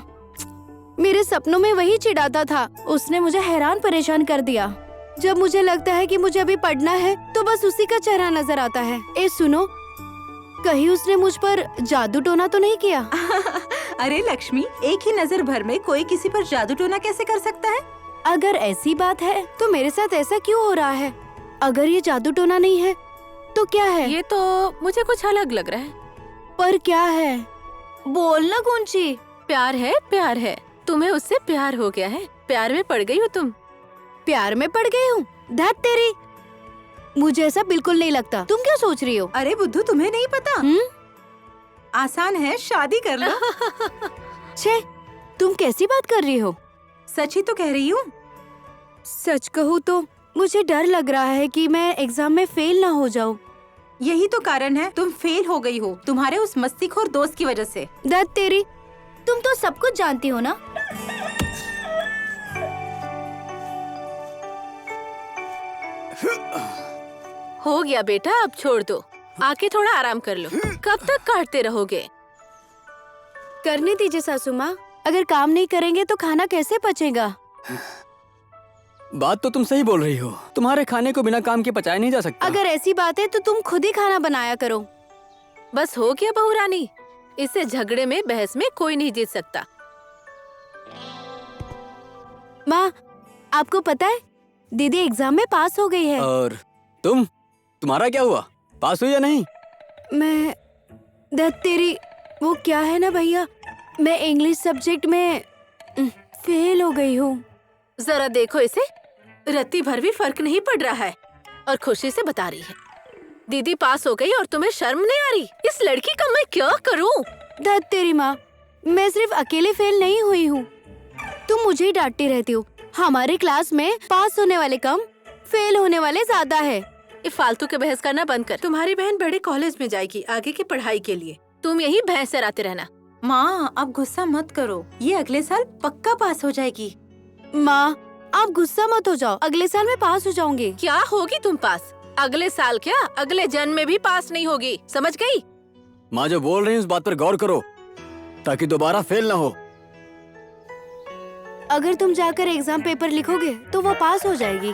मेरे सपनों में वही चिढ़ाता था। उसने मुझे हैरान परेशान कर दिया। जब मुझे लगता है कि मुझे अभी पढ़ना है तो बस उसी का चेहरा नजर आता है। ए सुनो, कहीं उसने मुझ पर जादू टोना तो नहीं किया? अरे लक्ष्मी, एक ही नजर भर में कोई किसी पर जादू टोना कैसे कर सकता है? अगर ऐसी बात है तो मेरे साथ ऐसा क्यों हो रहा है? अगर ये जादू टोना नहीं है तो क्या है? ये तो मुझे कुछ अलग लग रहा है। पर क्या है? बोलना गुंची। प्यार है, प्यार है। तुम्हें उससे प्यार हो गया है। प्यार में पड़ गई हो तुम। प्यार में पड़ गई हूँ? धत तेरी, मुझे ऐसा बिल्कुल नहीं लगता। तुम क्या सोच रही हो? अरे बुद्धू, तुम्हें नहीं पता? आसान है, शादी कर लो। छे, तुम कैसी बात कर रही हो? सच ही तो कह रही हूँ। सच कहूँ तो मुझे डर लग रहा है कि मैं एग्जाम में फेल ना हो जाऊँ। यही तो कारण है, तुम फेल हो गई हो तुम्हारे उस मस्तीखोर दोस्त की वजह से। धत तेरी, तुम तो सब कुछ जानती हो ना। हो गया बेटा, अब छोड़ दो। आके थोड़ा आराम कर लो। कब तक काटते रहोगे? करने दीजिए सासू माँ। अगर काम नहीं करेंगे तो खाना कैसे पचेगा? बात तो तुम सही बोल रही हो। तुम्हारे खाने को बिना काम के पचाया नहीं जा सकता। अगर ऐसी बात है तो तुम खुद ही खाना बनाया करो। बस हो गया बहू रानी। इससे झगड़े में, बहस में कोई नहीं जीत सकता। माँ, आपको पता है दीदी एग्जाम में पास हो गई है। और तुम्हारा क्या हुआ? पास हुई या नहीं? मैं धत तेरी, वो क्या है ना भैया, मैं इंग्लिश सब्जेक्ट में फेल हो गई हूँ। जरा देखो इसे, रत्ती भर भी फर्क नहीं पड़ रहा है और खुशी से बता रही है दीदी पास हो गई और तुम्हें शर्म नहीं आ रही? इस लड़की का मैं क्या करूँ? धत तेरी माँ, मैं सिर्फ अकेले फेल नहीं हुई हूँ। तुम मुझे ही डांटती रहती हो। हमारे क्लास में पास होने वाले कम, फेल होने वाले ज्यादा है। ये फालतू के बहस करना बंद कर। तुम्हारी बहन बड़े कॉलेज में जाएगी आगे की पढ़ाई के लिए, तुम यही बहस कराते रहना। माँ आप गुस्सा मत करो, ये अगले साल पक्का पास हो जाएगी। माँ आप गुस्सा मत हो जाओ, अगले साल मैं पास हो जाऊंगी। क्या होगी तुम पास? अगले साल क्या, अगले जन्म में भी पास नहीं होगी, समझ गई? माँ जो बोल रही है उस बात पर गौर करो ताकि दोबारा फेल ना हो। अगर तुम जाकर एग्जाम पेपर लिखोगे तो वो पास हो जाएगी।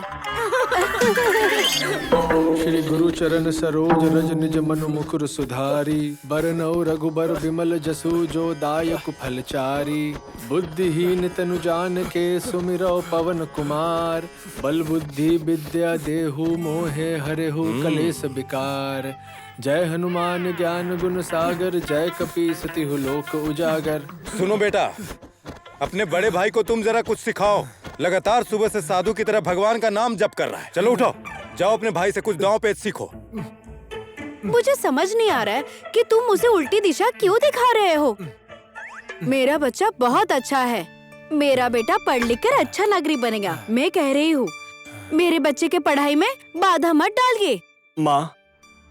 श्री गुरु चरण सरोज रज निज मनु मुकुर सुधारी, बरनौ रघुबर विमल जसु जो दायक फलचारी। बुद्धिहीन तनु जान के सुमिरौ पवन कुमार, बल बुद्धि विद्या देहु मोहे हरेहु कलेस विकार। जय हनुमान ज्ञान गुण सागर, जय कपीस तिहु लोक उजागर। सुनो बेटा, अपने बड़े भाई को तुम जरा कुछ सिखाओ। लगातार सुबह से साधु की तरह भगवान का नाम जप कर रहा है। चलो उठो, जाओ अपने भाई से कुछ दांव पेच सीखो। मुझे समझ नहीं आ रहा है कि तुम उसे उल्टी दिशा क्यों दिखा रहे हो। मेरा बच्चा बहुत अच्छा है, मेरा बेटा पढ़ लिख कर अच्छा नागरिक बनेगा। मैं कह रही हूँ, मेरे बच्चे के पढ़ाई में बाधा मत डालिए। माँ,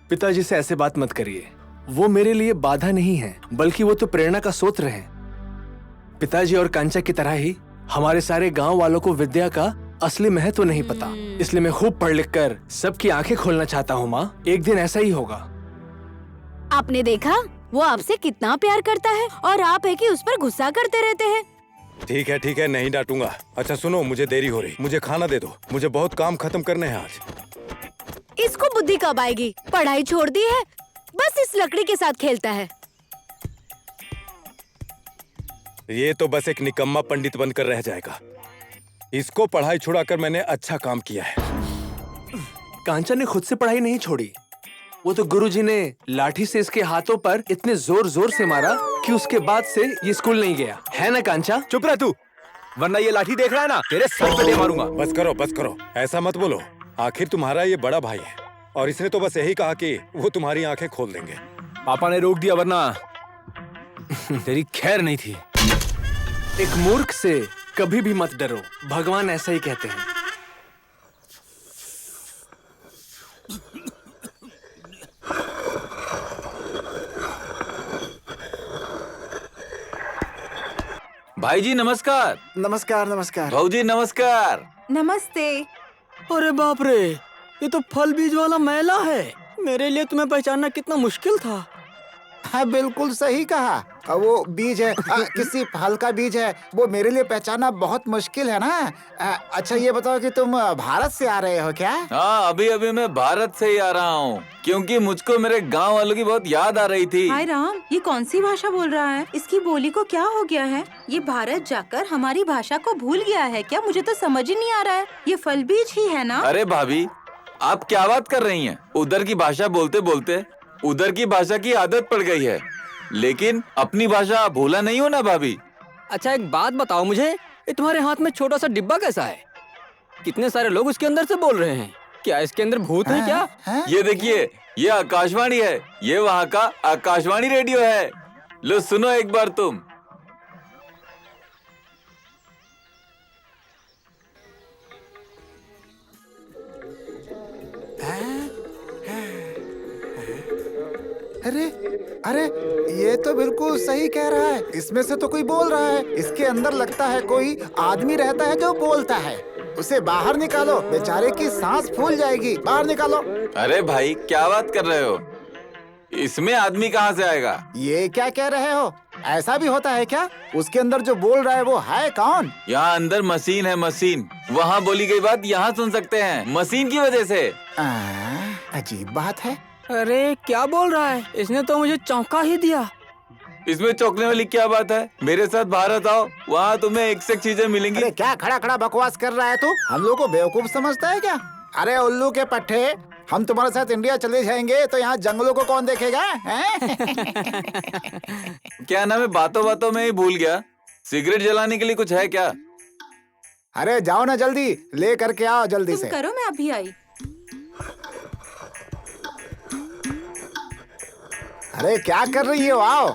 पिताजी से ऐसे बात मत करिए। वो मेरे लिए बाधा नहीं है, बल्कि वो तो प्रेरणा का स्रोत हैं। पिताजी और कांचा की तरह ही हमारे सारे गांव वालों को विद्या का असली महत्व नहीं पता, इसलिए मैं खूब पढ़ लिख कर सबकी आंखें खोलना चाहता हूँ। माँ, एक दिन ऐसा ही होगा। आपने देखा वो आपसे कितना प्यार करता है और आप है कि उस पर गुस्सा करते रहते हैं। ठीक है, नहीं डांटूंगा। अच्छा सुनो, मुझे देरी हो रही, मुझे खाना दे दो, मुझे बहुत काम खत्म करने हैं आज। इसको बुद्धि कब आएगी? पढ़ाई छोड़ दी है, बस इस लकड़ी के साथ खेलता है। ये तो बस एक निकम्मा पंडित बनकर रह जाएगा। इसको पढ़ाई छुड़ाकर मैंने अच्छा काम किया है। कांचा ने खुद से पढ़ाई नहीं छोड़ी, वो तो गुरुजी ने लाठी से इसके हाथों पर इतने जोर जोर से मारा कि उसके बाद से ये स्कूल नहीं गया। है ना कांचा? चुप रह तू, वरना ये लाठी देख रहा है ना, तेरे सर पे दे मारूंगा। बस करो, ऐसा मत बोलो। आखिर तुम्हारा ये बड़ा भाई है और इसने तो बस यही कहा कि वो तुम्हारी आंखें खोल देंगे। पापा ने रोक दिया, वरना तेरी खैर नहीं थी। एक मूर्ख से कभी भी मत डरो, भगवान ऐसा ही कहते हैं। भाई जी नमस्कार। नमस्कार। भाऊजी नमस्कार। नमस्ते। अरे बाप रे, ये तो फल बीज वाला मेला है। मेरे लिए तुम्हें पहचानना कितना मुश्किल था। हाँ बिल्कुल सही कहा। वो बीज है, किसी फल का बीज है, वो मेरे लिए पहचानना बहुत मुश्किल है ना। अच्छा ये बताओ कि तुम भारत से आ रहे हो क्या? हाँ, अभी मैं भारत से ही आ रहा हूँ, क्योंकि मुझको मेरे गांव वालों की बहुत याद आ रही थी। हाय राम, ये कौन सी भाषा बोल रहा है? इसकी बोली को क्या हो गया है? ये भारत जाकर हमारी भाषा को भूल गया है क्या? मुझे तो समझ ही नहीं आ रहा है। ये फल बीज ही है ना? अरे भाभी, आप क्या बात कर रही हैं? उधर की भाषा बोलते बोलते उधर की भाषा की आदत पड़ गई है, लेकिन अपनी भाषा भूला नहीं हो ना भाभी। अच्छा एक बात बताओ मुझे, ये तुम्हारे हाथ में छोटा सा डिब्बा कैसा है? कितने सारे लोग उसके अंदर से बोल रहे हैं। क्या इसके अंदर भूत है क्या? ये देखिए, ये आकाशवाणी है, ये वहाँ का आकाशवाणी रेडियो है। लो सुनो एक बार तुम। अरे ये तो बिल्कुल सही कह रहा है। इसमें से तो कोई बोल रहा है। इसके अंदर लगता है कोई आदमी रहता है जो बोलता है। उसे बाहर निकालो, बेचारे की सांस फूल जाएगी। बाहर निकालो। अरे भाई क्या बात कर रहे हो? इसमें आदमी कहाँ से आएगा? ये क्या कह रहे हो? ऐसा भी होता है क्या? उसके अंदर जो बोल रहा है वो है कौन? यहाँ अंदर मशीन है, मशीन। वहाँ बोली गई बात यहाँ सुन सकते हैं, मशीन की वजह से। अजीब बात है। अरे क्या बोल रहा है? इसने तो मुझे चौंका ही दिया। इसमें चौंकने वाली क्या बात है? मेरे साथ भारत आओ, वहाँ तुम्हें एक से एक चीजें मिलेंगी। अरे क्या खड़ा खड़ा बकवास कर रहा है तू? हम लोग को बेवकूफ समझता है क्या? अरे उल्लू के पट्टे, हम तुम्हारे साथ इंडिया चले जाएंगे तो यहाँ जंगलों को कौन देखेगा? क्या ना, मैं बातों बातों में ही भूल गया। सिगरेट जलाने के लिए कुछ है क्या? अरे जाओ ना, जल्दी ले करके आओ जल्दी से। करो, मैं अभी आई। अरे क्या कर रही हो? आओ।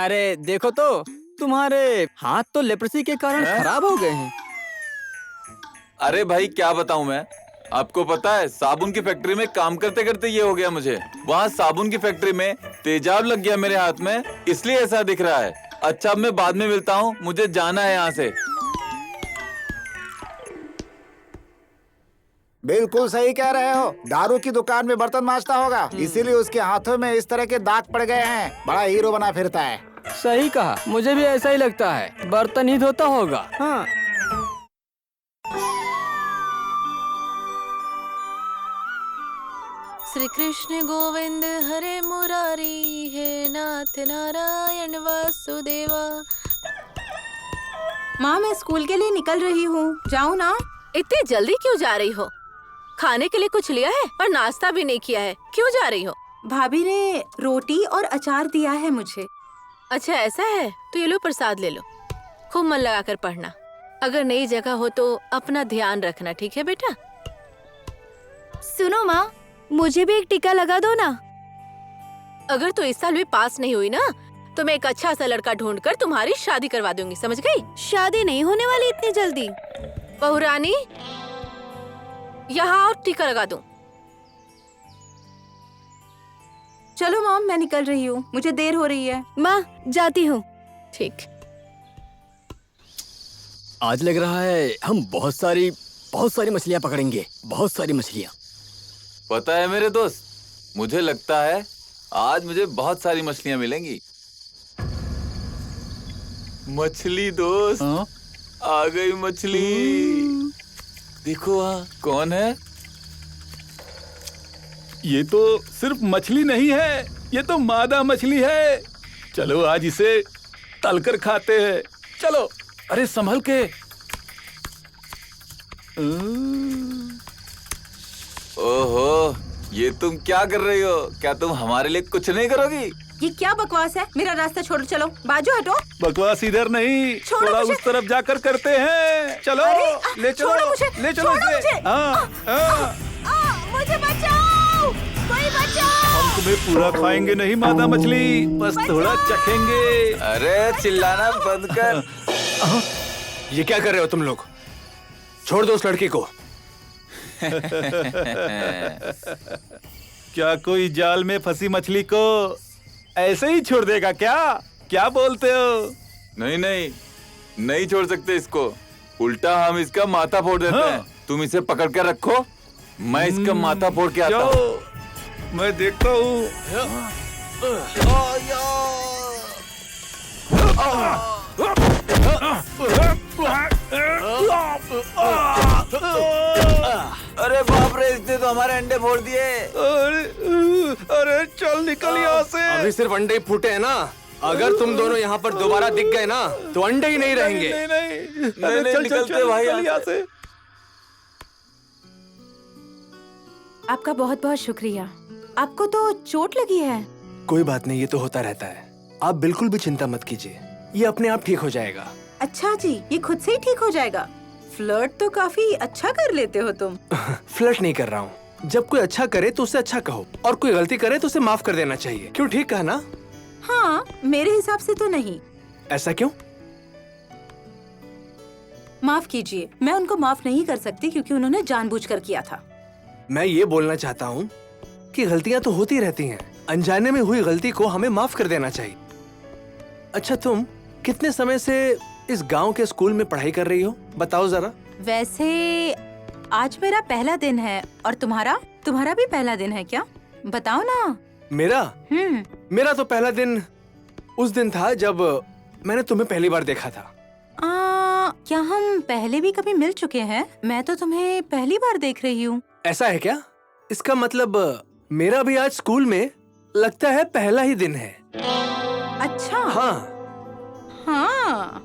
अरे देखो तो, तुम्हारे हाथ तो लेप्रेसी के कारण खराब हो गए हैं। अरे भाई क्या बताऊं मैं, आपको पता है साबुन की फैक्ट्री में काम करते करते ये हो गया मुझे। वहाँ साबुन की फैक्ट्री में तेजाब लग गया मेरे हाथ में, इसलिए ऐसा दिख रहा है। अच्छा अब मैं बाद में मिलता हूँ, मुझे जाना है यहाँ से। बिल्कुल सही कह रहे हो, दारू की दुकान में बर्तन मांजता होगा, इसीलिए उसके हाथों में इस तरह के दाग पड़ गए हैं। बड़ा हीरो बना फिरता है। सही कहा, मुझे भी ऐसा ही लगता है, बर्तन ही धोता होगा। हाँ। श्री कृष्ण गोविंद हरे मुरारी, हे नाथ नारायण वासुदेवा। माँ मैं स्कूल के लिए निकल रही हूँ, जाऊँ ना? इतनी जल्दी क्यों जा रही हो? खाने के लिए कुछ लिया है और नाश्ता भी नहीं किया है, क्यों जा रही हो? भाभी ने रोटी और अचार दिया है मुझे। अच्छा ऐसा है, तो ये लो प्रसाद ले लो, खूब मन लगा कर पढ़ना। अगर नई जगह हो तो अपना ध्यान रखना, ठीक है बेटा? सुनो माँ, मुझे भी एक टीका लगा दो ना। अगर तो इस साल भी पास नहीं हुई ना, तो मैं एक अच्छा सा लड़का ढूंढकर तुम्हारी शादी करवा दूंगी, समझ गई? शादी नहीं होने वाली इतनी जल्दी। बहू रानी, यहाँ और टीका लगा दूं। चलो मॉम मैं निकल रही हूँ, मुझे देर हो रही है। माँ जाती हूँ। ठीक। आज लग रहा है हम बहुत सारी मछलियाँ पकड़ेंगे, बहुत सारी मछलियाँ। पता है मेरे दोस्त, मुझे लगता है आज मुझे बहुत सारी मछलियाँ मिलेंगी। मछली दोस्त, आ गई मछली। देखो वहाँ कौन है? ये तो सिर्फ मछली नहीं है, ये तो मादा मछली है। चलो आज इसे तलकर खाते हैं। चलो, अरे संभल के। ओहो, ये तुम क्या कर रही हो? क्या तुम हमारे लिए कुछ नहीं करोगी? ये क्या बकवास है? मेरा रास्ता छोड़ो, चलो बाजू हटो। बकवास इधर नहीं, छोड़ो थोड़ा मुझे। उस तरफ जाकर करते हैं। चलो ले चलो, छोड़ो मुझे, ले चलो छोड़ो इसे। मुझे। मुझे बचाओ, कोई बचाओ। हम तुम्हें पूरा खाएंगे नहीं मादा मछली, बस थोड़ा चखेंगे। अरे चिल्लाना बंद कर। ये क्या कर रहे हो तुम लोग? छोड़ दो उस लड़की को। क्या कोई जाल में फंसी मछली को ऐसे ही छोड़ देगा क्या? क्या बोलते हो? नहीं नहीं, नहीं छोड़ सकते इसको, उल्टा हम इसका माथा फोड़ देते हैं। तुम इसे पकड़ कर रखो, मैं इसका माथा फोड़ के आता हूँ। मैं देखता हूँ। अरे बाप रे, इसने तो हमारे अंडे फोड़ दिए। अरे चल निकल यहाँ से। अभी सिर्फ अंडे ही फूटे हैं ना, अगर तुम दोनों यहाँ पर दोबारा दिख गए ना तो अंडे ही नहीं रहेंगे। नहीं, निकलते भाई यहाँ से। आपका बहुत बहुत शुक्रिया। आपको तो चोट लगी है? कोई बात नहीं, ये तो होता रहता है। आप बिल्कुल भी चिंता मत कीजिए, ये अपने आप ठीक हो जाएगा। अच्छा जी, ये खुद से ही ठीक हो जाएगा? फ्लर्ट तो काफी अच्छा कर लेते हो तुम। फ्लर्ट नहीं कर रहा हूँ, जब कोई अच्छा करे तो उसे अच्छा कहो, और कोई गलती करे तो उसे माफ कर देना चाहिए। क्यों, ठीक कहा ना? हाँ, मेरे हिसाब से तो नहीं। ऐसा क्यों? माफ कीजिए, मैं उनको माफ नहीं कर सकती क्योंकि उन्होंने जानबूझकर किया था। मैं ये बोलना चाहता हूँ कि गलतियाँ तो होती रहती हैं, अनजाने में हुई गलती को हमें माफ कर देना चाहिए। अच्छा, तुम कितने समय से इस गांव के स्कूल में पढ़ाई कर रही हो, बताओ जरा। वैसे आज मेरा पहला दिन है, और तुम्हारा भी पहला दिन है क्या? बताओ ना। मेरा तो पहला दिन उस दिन था जब मैंने तुम्हें पहली बार देखा था। क्या हम पहले भी कभी मिल चुके हैं? मैं तो तुम्हें पहली बार देख रही हूँ। ऐसा है क्या? इसका मतलब मेरा भी आज स्कूल में लगता है पहला ही दिन है। अच्छा। हाँ।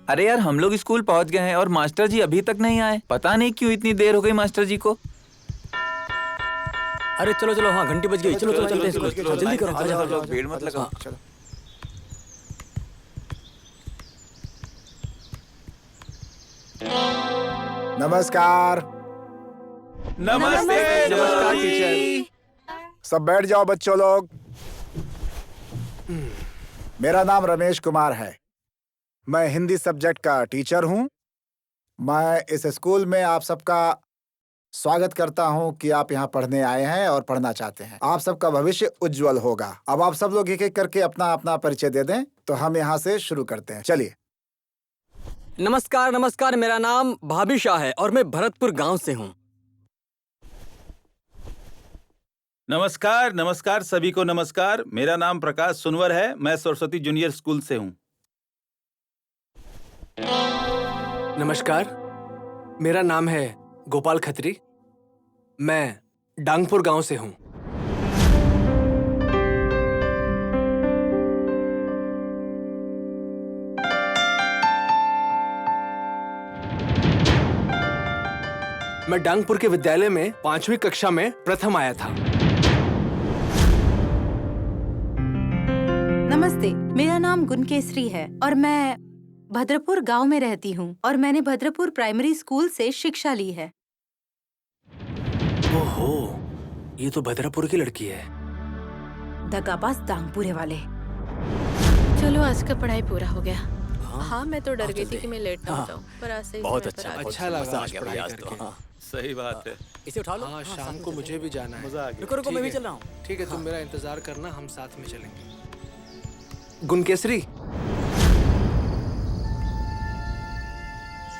अरे यार, हम लोग स्कूल पहुंच गए हैं और मास्टर जी अभी तक नहीं आए। पता नहीं क्यों इतनी देर हो गई मास्टर जी को। अरे चलो चलो, हाँ घंटी बज गई। चलो चलो चलते हैं, जल्दी करो। आ जाओ, भीड़ मत लगाओ। चलो। नमस्कार। नमस्ते नमस्कार टीचर। सब बैठ जाओ बच्चों लोग। मेरा नाम रमेश कुमार है। मैं हिंदी सब्जेक्ट का टीचर हूँ। मैं इस स्कूल में आप सबका स्वागत करता हूँ कि आप यहाँ पढ़ने आए हैं और पढ़ना चाहते हैं। आप सबका भविष्य उज्जवल होगा। अब आप सब लोग एक एक करके अपना अपना परिचय दे दें तो हम यहाँ से शुरू करते हैं। चलिए। नमस्कार नमस्कार, मेरा नाम भाभी शाह है और मैं भरतपुर गांव से हूँ। नमस्कार नमस्कार सभी को नमस्कार। मेरा नाम प्रकाश सुनवर है। मैं सरस्वती जूनियर स्कूल से हूँ। नमस्कार, मेरा नाम है गोपाल खत्री। मैं डांगपुर गांव से हूँ। मैं डांगपुर के विद्यालय में 5वीं कक्षा में प्रथम आया था। नमस्ते, मेरा नाम गुनकेसरी है और मैं भद्रपुर गांव में रहती हूँ और मैंने भद्रपुर प्राइमरी स्कूल से शिक्षा ली है। ओहो, ये तो भद्रपुर की लड़की है। दगाबाज दांगपुरे वाले। चलो, आज का पढ़ाई पूरा हो गया। हाँ, मैं तो डर गई थी कि मैं लेट ना हो जाऊँ, पर आज से बहुत अच्छा, अच्छा लगा आज पढ़ाई आज तो। करके। हाँ। सही बात है। इसे उठा लो। हाँ, शाम को मुझे भी जाना है। मजा आ गया। रुको रुको, मैं भी ठीक है। चल रहा हूँ। ठीक है, तुम मेरा इंतजार करना, हम साथ में चलेंगे। गुनकेसरी,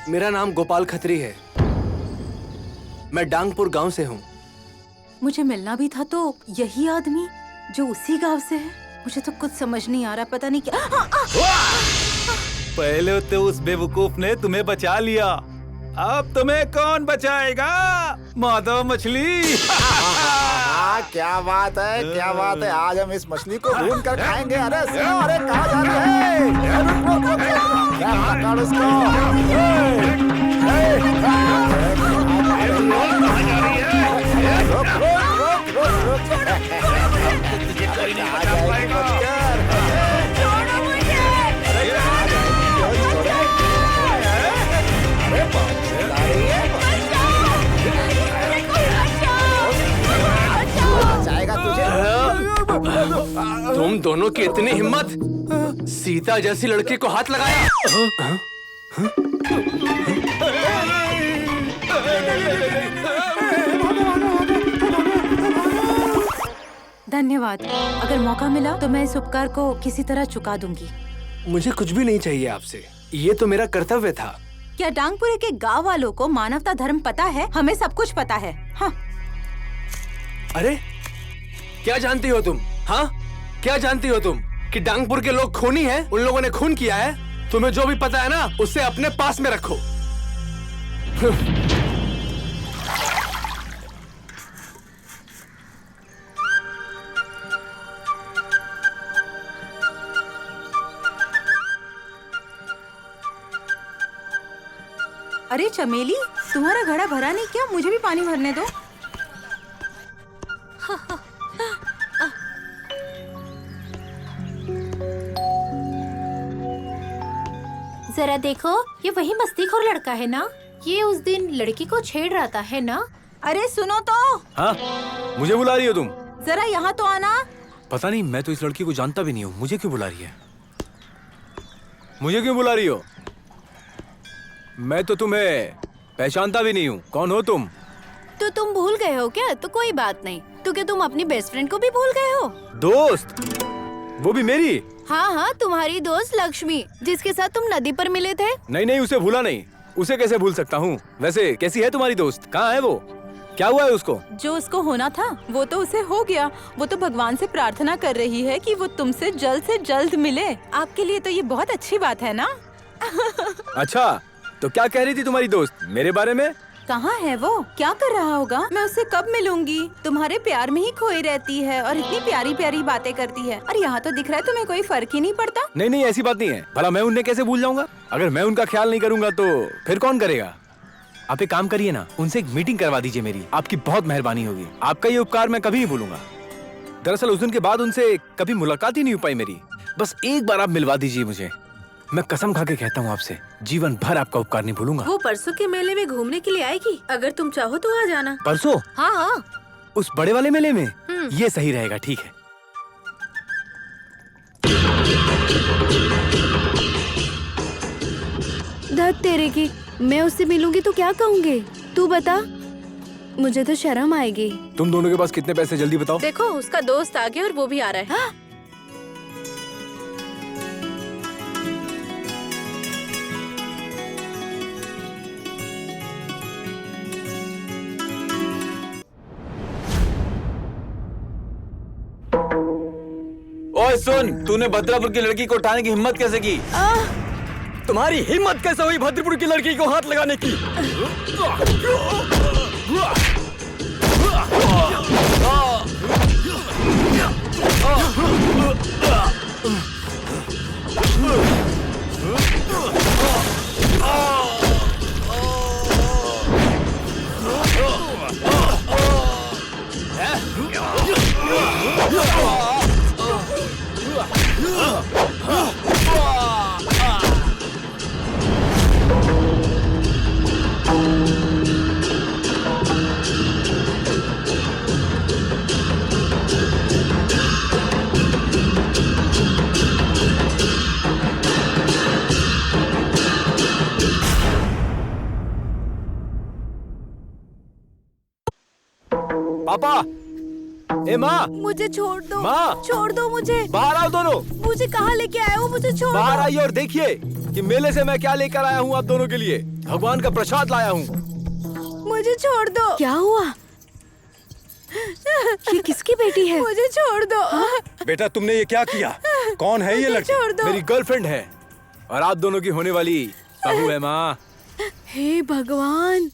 मेरा नाम गोपाल खत्री है। मैं डांगपुर गांव से हूँ। मुझे मिलना भी था तो यही आदमी जो उसी गांव से है। मुझे तो कुछ समझ नहीं आ रहा, पता नहीं क्या। पहले तो उस बेवकूफ ने तुम्हें बचा लिया, अब तुम्हें कौन बचाएगा? माधव मछली। क्या बात है, क्या बात है। आज हम इस मछली को भून कर खाएंगे। अरे सुनो, अरे कहाँ जा रहे हैं? रुक, रुक, रुक, रुक। क्या पकड़ उसको। रुक, रुक, रुक, रुक, रुक। तुझे कोई नहीं बचा पाएगा। जाएगा तुझे। तुम दोनों की इतनी हिम्मत, सीता जैसी लड़की को हाथ लगाया। धन्यवाद। अगर मौका मिला तो मैं इस उपकार को किसी तरह चुका दूंगी। मुझे कुछ भी नहीं चाहिए आपसे, ये तो मेरा कर्तव्य था। क्या डांगपुरे के गांव वालों को मानवता धर्म पता है? हमें सब कुछ पता है। हाँ। अरे क्या जानती हो तुम? हाँ, क्या जानती हो तुम कि डांगपुर के लोग खूनी हैं? उन लोगों ने खून किया है। तुम्हें जो भी पता है ना, उसे अपने पास में रखो। अरे चमेली, तुम्हारा घड़ा भरा नहीं क्या? मुझे भी पानी भरने दो। जरा देखो, ये वही मस्तीखोर लड़का है ना? ये उस दिन लड़की को छेड़ रहा था, है ना? अरे सुनो तो। हाँ, मुझे बुला रही हो तुम? जरा यहाँ तो आना। पता नहीं, मैं तो इस लड़की को जानता भी नहीं हूँ। मुझे क्यों बुला रही है? मुझे क्यों बुला रही हो? मैं तो तुम्हें पहचानता भी नहीं हूँ। कौन हो तुम? तो तुम भूल गए हो क्या? तो कोई बात नहीं। तो क्या तुम अपनी बेस्ट फ्रेंड को भी भूल गए हो? दोस्त? वो भी मेरी? हाँ हाँ, तुम्हारी दोस्त लक्ष्मी, जिसके साथ तुम नदी पर मिले थे। नहीं नहीं, उसे भूला नहीं। उसे कैसे भूल सकता हूँ? वैसे कैसी है तुम्हारी दोस्त? कहाँ है वो? क्या हुआ है उसको? जो उसको होना था वो तो उसे हो गया। वो तो भगवान से प्रार्थना कर रही है कि वो तुमसे जल्द से जल्द मिले। आपके लिए तो ये बहुत अच्छी बात है ना? अच्छा, तो क्या कह रही थी तुम्हारी दोस्त मेरे बारे में? कहाँ है वो? क्या कर रहा होगा? मैं उससे कब मिलूंगी? तुम्हारे प्यार में ही खोई रहती है और इतनी प्यारी प्यारी बातें करती है। और यहाँ तो दिख रहा है तुम्हें कोई फर्क ही नहीं पड़ता। नहीं नहीं, ऐसी बात नहीं है। भला मैं उन्हें कैसे भूल जाऊंगा? अगर मैं उनका ख्याल नहीं करूंगा तो फिर कौन करेगा? आप एक काम करिए ना, उनसे एक मीटिंग करवा दीजिए मेरी। आपकी बहुत मेहरबानी होगी। आपका ये उपकार मैं कभी नहीं भूलूंगा। दरअसल उस दिन के बाद उनसे कभी मुलाकात ही नहीं हो पाई मेरी। बस एक बार आप मिलवा दीजिए मुझे। मैं कसम खा के कहता हूँ आपसे, जीवन भर आपका उपकार नहीं भूलूंगा। वो परसों के मेले में घूमने के लिए आएगी। अगर तुम चाहो तो आ जाना। परसों? हाँ हाँ। उस बड़े वाले मेले में? ये सही रहेगा, ठीक है। धत तेरे की, मैं उससे मिलूंगी तो क्या कहूँगी? तू बता, मुझे तो शर्म आएगी। तुम दोनों के पास कितने पैसे, जल्दी बताओ। देखो उसका दोस्त आ गया और वो भी आ रहा है। ओए सुन, तूने भद्रापुर की लड़की को उठाने की हिम्मत कैसे की? तुम्हारी हिम्मत कैसे हुई भद्रपुर की लड़की को हाथ लगाने की? पापा, ए माँ, मुझे छोड़ दो, माँ! छोड़ दो मुझे। बाहर आओ दोनों। मुझे कहाँ लेके आए हो? मुझे छोड़ बाहर दो। आइए और देखिए कि मेले से मैं क्या लेकर आया हूँ आप दोनों के लिए। भगवान का प्रसाद लाया हूँ। मुझे छोड़ दो। क्या हुआ? ये किसकी बेटी है? मुझे छोड़ दो। बेटा तुमने ये क्या किया? कौन है ये लड़की? छोड़ दो। मेरी गर्लफ्रेंड है और आप दोनों की होने वाली बहू है माँ। हे भगवान,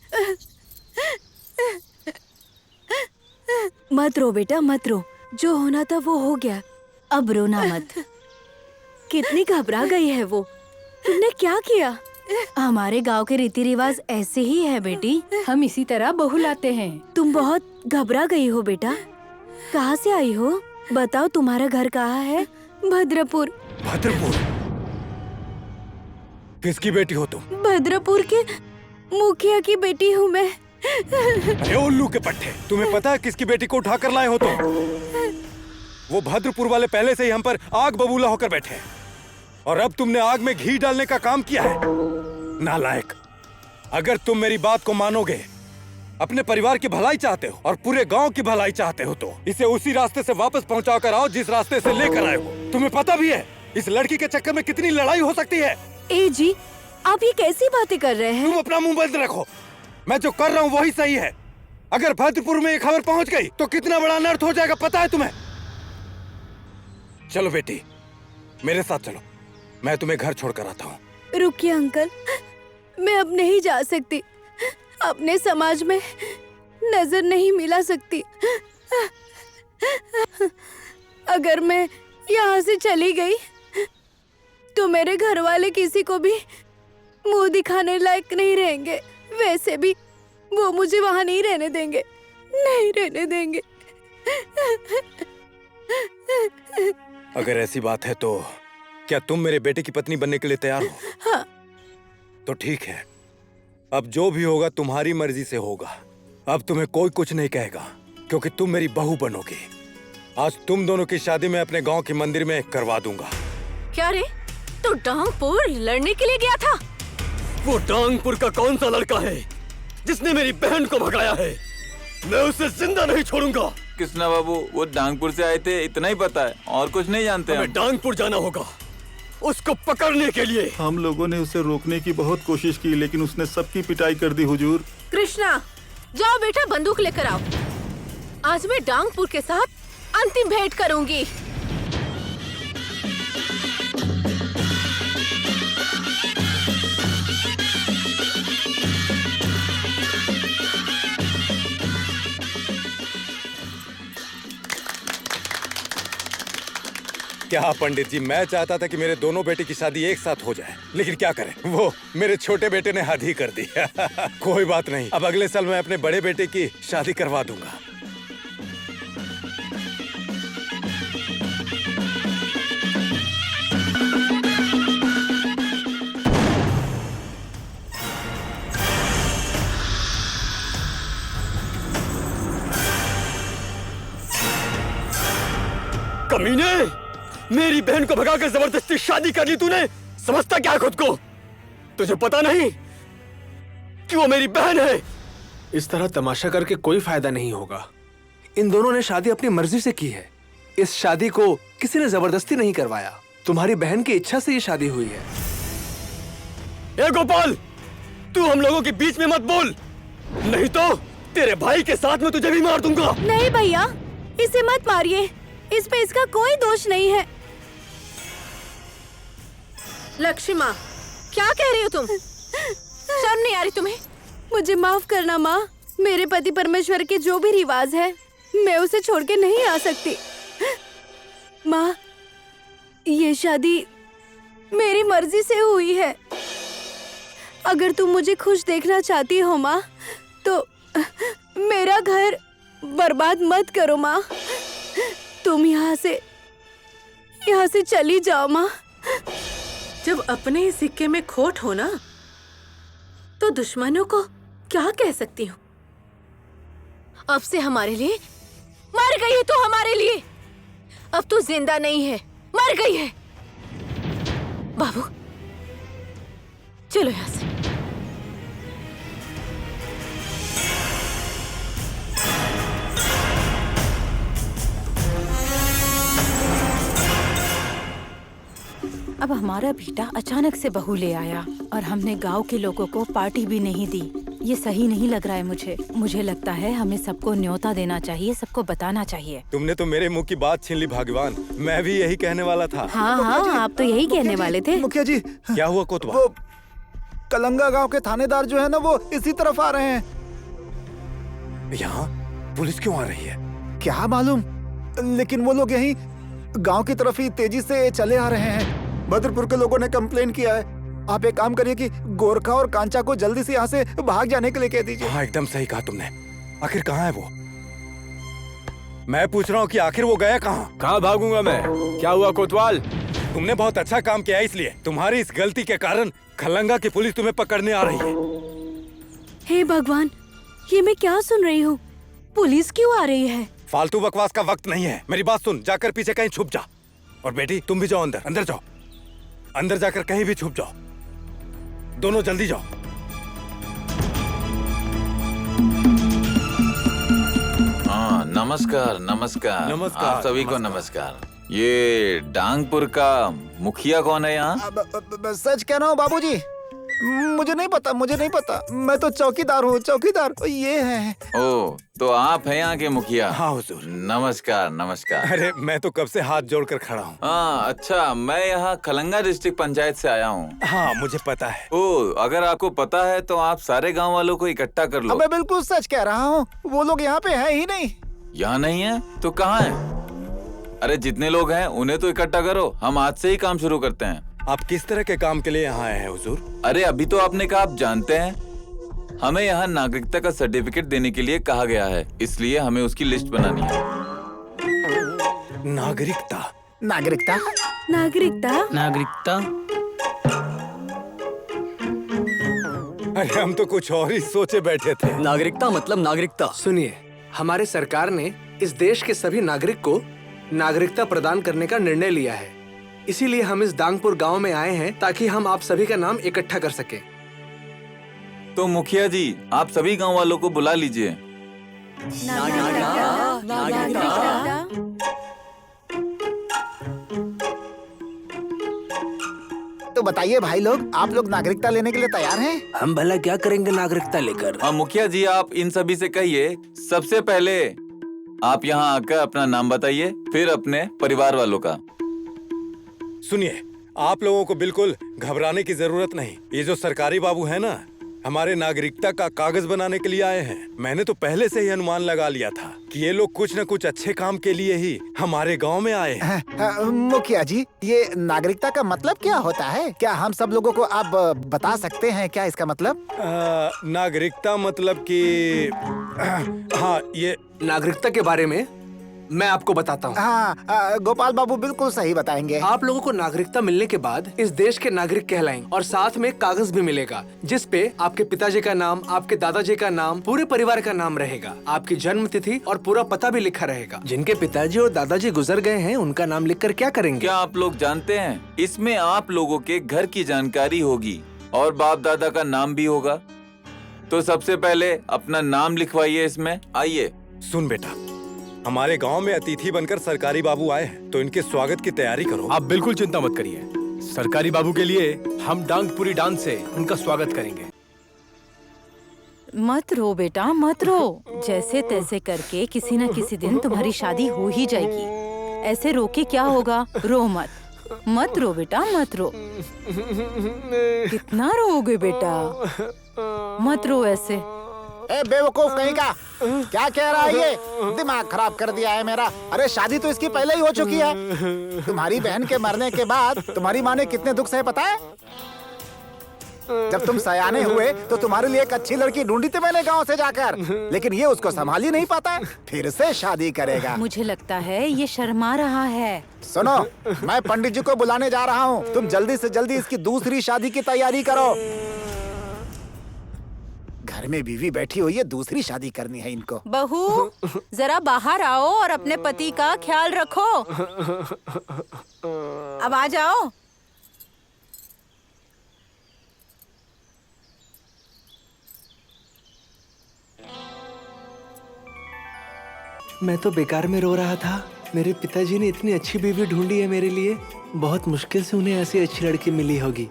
मत रो बेटा, मत रो। जो होना था वो हो गया, अब रोना मत। कितनी घबरा गई है वो। तुमने क्या किया? हमारे गांव के रीति रिवाज ऐसे ही है बेटी, हम इसी तरह बहू लाते हैं। तुम बहुत घबरा गई हो बेटा। कहाँ से आई हो? बताओ, तुम्हारा घर कहाँ है? भद्रपुर। भद्रपुर? किसकी बेटी हो तुम? भद्रपुर के मुखिया की बेटी हूँ मैं। अरे उल्लू के पट्टे, तुम्हें पता है किसकी बेटी को उठा कर लाए हो तुम? वो भद्रपुर वाले पहले से ही हम पर आग बबूला होकर बैठे हैं और अब तुमने आग में घी डालने का काम किया है। नालायक, अगर तुम मेरी बात को मानोगे, अपने परिवार की भलाई चाहते हो और पूरे गांव की भलाई चाहते हो तो इसे उसी रास्ते से वापस पहुंचा कर आओ जिस रास्ते से लेकर आए हो। तुम्हें पता भी है इस लड़की के चक्कर में कितनी लड़ाई हो सकती है। ए जी, आप ये कैसी बातें कर रहे हैं? तुम अपना मुंह बंद रखो। मैं जो कर रहा हूँ वही सही है। अगर भद्रपुर में ये खबर पहुंच गई तो कितना बड़ा अनर्थ हो जाएगा पता है तुम्हें। चलो बेटी, मेरे साथ चलो, मैं तुम्हें घर छोड़कर आता हूँ। रुकिए अंकल, मैं अब नहीं जा सकती। अपने समाज में नजर नहीं मिला सकती। अगर मैं यहाँ से चली गई तो मेरे घर वाले किसी को भी मुंह दिखाने लायक नहीं रहेंगे। वैसे भी वो मुझे वहाँ नहीं रहने देंगे, नहीं रहने देंगे। अगर ऐसी बात है तो क्या तुम मेरे बेटे की पत्नी बनने के लिए तैयार हो? हाँ। तो ठीक है, अब जो भी होगा तुम्हारी मर्जी से होगा। अब तुम्हें कोई कुछ नहीं कहेगा क्योंकि तुम मेरी बहू बनोगी। आज तुम दोनों की शादी मैं अपने गांव के मंदिर में करवा दूंगा। क्या रे, तू डांगपुर लड़ने के लिए गया था? वो डांगपुर का कौन सा लड़का है जिसने मेरी बहन को भगाया है? मैं उसे जिंदा नहीं छोड़ूंगा। कृष्णा बाबू, वो डांगपुर से आए थे, इतना ही पता है, और कुछ नहीं जानते। हमें डांगपुर जाना होगा उसको पकड़ने के लिए। हम लोगों ने उसे रोकने की बहुत कोशिश की लेकिन उसने सबकी पिटाई कर दी हुजूर। कृष्णा, जाओ बेटा, बंदूक लेकर आओ। आज मैं डांगपुर के साथ अंतिम भेंट करूंगी। क्या पंडित जी, मैं चाहता था कि मेरे दोनों बेटे की शादी एक साथ हो जाए, लेकिन क्या करें, वो मेरे छोटे बेटे ने हद ही कर दी। कोई बात नहीं, अब अगले साल मैं अपने बड़े बेटे की शादी करवा दूंगा। कमीने, मेरी बहन को भगाकर जबरदस्ती शादी कर ली तूने। समझता क्या खुद को? तुझे पता नहीं कि वो मेरी बहन है? इस तरह तमाशा करके कोई फायदा नहीं होगा। इन दोनों ने शादी अपनी मर्जी से की है। इस शादी को किसी ने जबरदस्ती नहीं करवाया। तुम्हारी बहन की इच्छा से ये शादी हुई है। ए गोपाल, तू हम लोगों के बीच में मत बोल, नहीं तो तेरे भाई के साथ में तुझे भी मार दूंगा। नहीं भैया, इसे मत मारिए, इस पे इसका कोई दोष नहीं है। लक्ष्मी, क्या कह रही हो तुम? शर्म नहीं आ रही तुम्हें? मुझे माफ करना माँ, मेरे पति परमेश्वर के जो भी रिवाज है मैं उसे छोड़ के नहीं आ सकती। माँ, ये शादी मेरी मर्जी से हुई है। अगर तुम मुझे खुश देखना चाहती हो माँ, तो मेरा घर बर्बाद मत करो माँ। तुम यहाँ से चली जाओ माँ। जब अपने ही सिक्के में खोट हो ना, तो दुश्मनों को क्या कह सकती हूँ? अब से हमारे लिए मर गई है तू, हमारे लिए। अब तू जिंदा नहीं है, मर गई है। बाबू, चलो यहाँ से। अब हमारा बेटा अचानक से बहू ले आया और हमने गांव के लोगों को पार्टी भी नहीं दी। ये सही नहीं लग रहा है मुझे लगता है हमें सबको न्योता देना चाहिए, सबको बताना चाहिए। तुमने तो मेरे मुंह की बात छीन ली भगवान, मैं भी यही कहने वाला था। हाँ, आप तो यही कहने वाले थे। मुखिया जी, क्या हुआ कोतवा? वो कलंगा गांव के थानेदार जो है ना, वो इसी तरफ आ रहे हैं। यहाँ पुलिस क्यों आ रही है? क्या मालूम, लेकिन वो लोग यहीं गांव की तरफ ही तेजी से चले आ रहे हैं। भद्रपुर के लोगों ने कंप्लेन किया है। आप एक काम करिए कि गोरखा और कांचा को जल्दी से यहाँ से भाग जाने के लिए कह दीजिए। हाँ, एकदम सही कहा तुमने। आखिर कहाँ है वो? मैं पूछ रहा हूँ कि आखिर वो गया कहाँ? कहाँ भागूंगा मैं? क्या हुआ कोतवाल? तुमने बहुत अच्छा काम किया, इसलिए तुम्हारी इस गलती के कारण खलंगा की पुलिस तुम्हें पकड़ने आ रही है। हे भगवान, ये मैं क्या सुन रही हूँ? पुलिस क्यों आ रही है? फालतू बकवास का वक्त नहीं है, मेरी बात सुन। जाकर पीछे कहीं छुप जा। और बेटी, तुम भी जाओ अंदर। अंदर जाओ, अंदर जाकर कहीं भी छुप जाओ। दोनों जल्दी जाओ। हाँ, नमस्कार नमस्कार। नमस्कार, आप सभी को नमस्कार। ये डांगपुर का मुखिया कौन है यहाँ? सच कह रहा हूँ बाबूजी, मुझे नहीं पता। मैं तो चौकीदार हूँ, चौकीदार ये है। ओ, तो आप हैं यहाँ के मुखिया? हाँ हुजूर। नमस्कार नमस्कार। अरे मैं तो कब से हाथ जोड़कर खड़ा हूँ। हाँ, अच्छा, मैं यहाँ खलंगा डिस्ट्रिक्ट पंचायत से आया हूँ। हाँ, मुझे पता है। ओ, अगर आपको पता है तो आप सारे गांव वालों को इकट्ठा कर लो। मैं बिल्कुल सच कह रहा हूँ, वो लोग यहाँ पे हैं ही नहीं। यहाँ नहीं है तो कहाँ है? अरे जितने लोग हैं उन्हें तो इकट्ठा करो, हम आज से ही काम शुरू करते हैं। आप किस तरह के काम के लिए यहाँ आए हैं हुजूर? अरे अभी तो आपने कहा आप जानते हैं, हमें यहाँ नागरिकता का सर्टिफिकेट देने के लिए कहा गया है, इसलिए हमें उसकी लिस्ट बनानी है। नागरिकता? नागरिकता? अरे हम तो कुछ और ही सोचे बैठे थे। नागरिकता मतलब नागरिकता। सुनिए, हमारे सरकार ने इस देश के सभी नागरिक को नागरिकता प्रदान करने का निर्णय लिया है। इसीलिए हम इस दांगपुर गांव में आए हैं ताकि हम आप सभी का नाम इकट्ठा कर सकें। तो मुखिया जी, आप सभी गांव वालों को बुला लीजिए। तो बताइए भाई लोग, आप लोग नागरिकता लेने के लिए तैयार हैं? हम भला क्या करेंगे नागरिकता लेकर? हाँ मुखिया जी, आप इन सभी से कहिए, सबसे पहले आप यहाँ आकर अपना नाम बताइए, फिर अपने परिवार वालों का। सुनिए, आप लोगों को बिल्कुल घबराने की जरूरत नहीं। ये जो सरकारी बाबू है ना, हमारे नागरिकता का कागज बनाने के लिए आए हैं। मैंने तो पहले से ही अनुमान लगा लिया था कि ये लोग कुछ न कुछ अच्छे काम के लिए ही हमारे गांव में आए हैं। मुखिया जी, ये नागरिकता का मतलब क्या होता है? क्या हम सब लोगों को आप बता सकते हैं क्या इसका मतलब? नागरिकता मतलब कि हाँ, ये नागरिकता के बारे में मैं आपको बताता हूँ। हाँ, गोपाल बाबू बिल्कुल सही बताएंगे। आप लोगों को नागरिकता मिलने के बाद इस देश के नागरिक कहलाएंगे और साथ में कागज भी मिलेगा जिस पे आपके पिताजी का नाम, आपके दादाजी का नाम, पूरे परिवार का नाम रहेगा, आपकी जन्म तिथि और पूरा पता भी लिखा रहेगा। जिनके पिताजी और दादाजी गुजर गए हैं उनका नाम लिखकर क्या करेंगे? क्या आप लोग जानते हैं इसमें आप लोगों के घर की जानकारी होगी और बाप दादा का नाम भी होगा। तो सबसे पहले अपना नाम लिखवाइए इसमें। आइए। सुन बेटा, हमारे गांव में अतिथि बनकर सरकारी बाबू आए हैं, तो इनके स्वागत की तैयारी करो। आप बिल्कुल चिंता मत करिए, सरकारी बाबू के लिए हम डांगपुरी डांस से उनका स्वागत करेंगे। मत रो बेटा, मत रो। जैसे तैसे करके किसी न किसी दिन तुम्हारी शादी हो ही जाएगी। ऐसे रो के क्या होगा? रो मत, मत रो बेटा, मत रो। कितना रोओगे बेटा? मत रो ऐसे। ए बेवकूफ कहीं का, क्या कह रहा है ये? दिमाग खराब कर दिया है मेरा। अरे शादी तो इसकी पहले ही हो चुकी है। तुम्हारी बहन के मरने के बाद तुम्हारी माँ ने कितने दुख सहे पता है? जब तुम सयाने हुए तो तुम्हारे लिए एक अच्छी लड़की ढूंढी थी मैंने गांव से जाकर, लेकिन ये उसको संभाल ही नहीं पाता है। फिर से शादी करेगा। मुझे लगता है ये शर्मा रहा है। सुनो, मैं पंडित जी को बुलाने जा रहा हूँ। तुम जल्दी से जल्दी इसकी दूसरी शादी की तैयारी करो। घर में बीवी बैठी हुई है, दूसरी शादी करनी है इनको। बहू, जरा बाहर आओ और अपने पति का ख्याल रखो। अब आ जाओ। मैं तो बेकार में रो रहा था। मेरे पिताजी ने इतनी अच्छी बीवी ढूंढी है मेरे लिए। बहुत मुश्किल से उन्हें ऐसी अच्छी लड़की मिली होगी।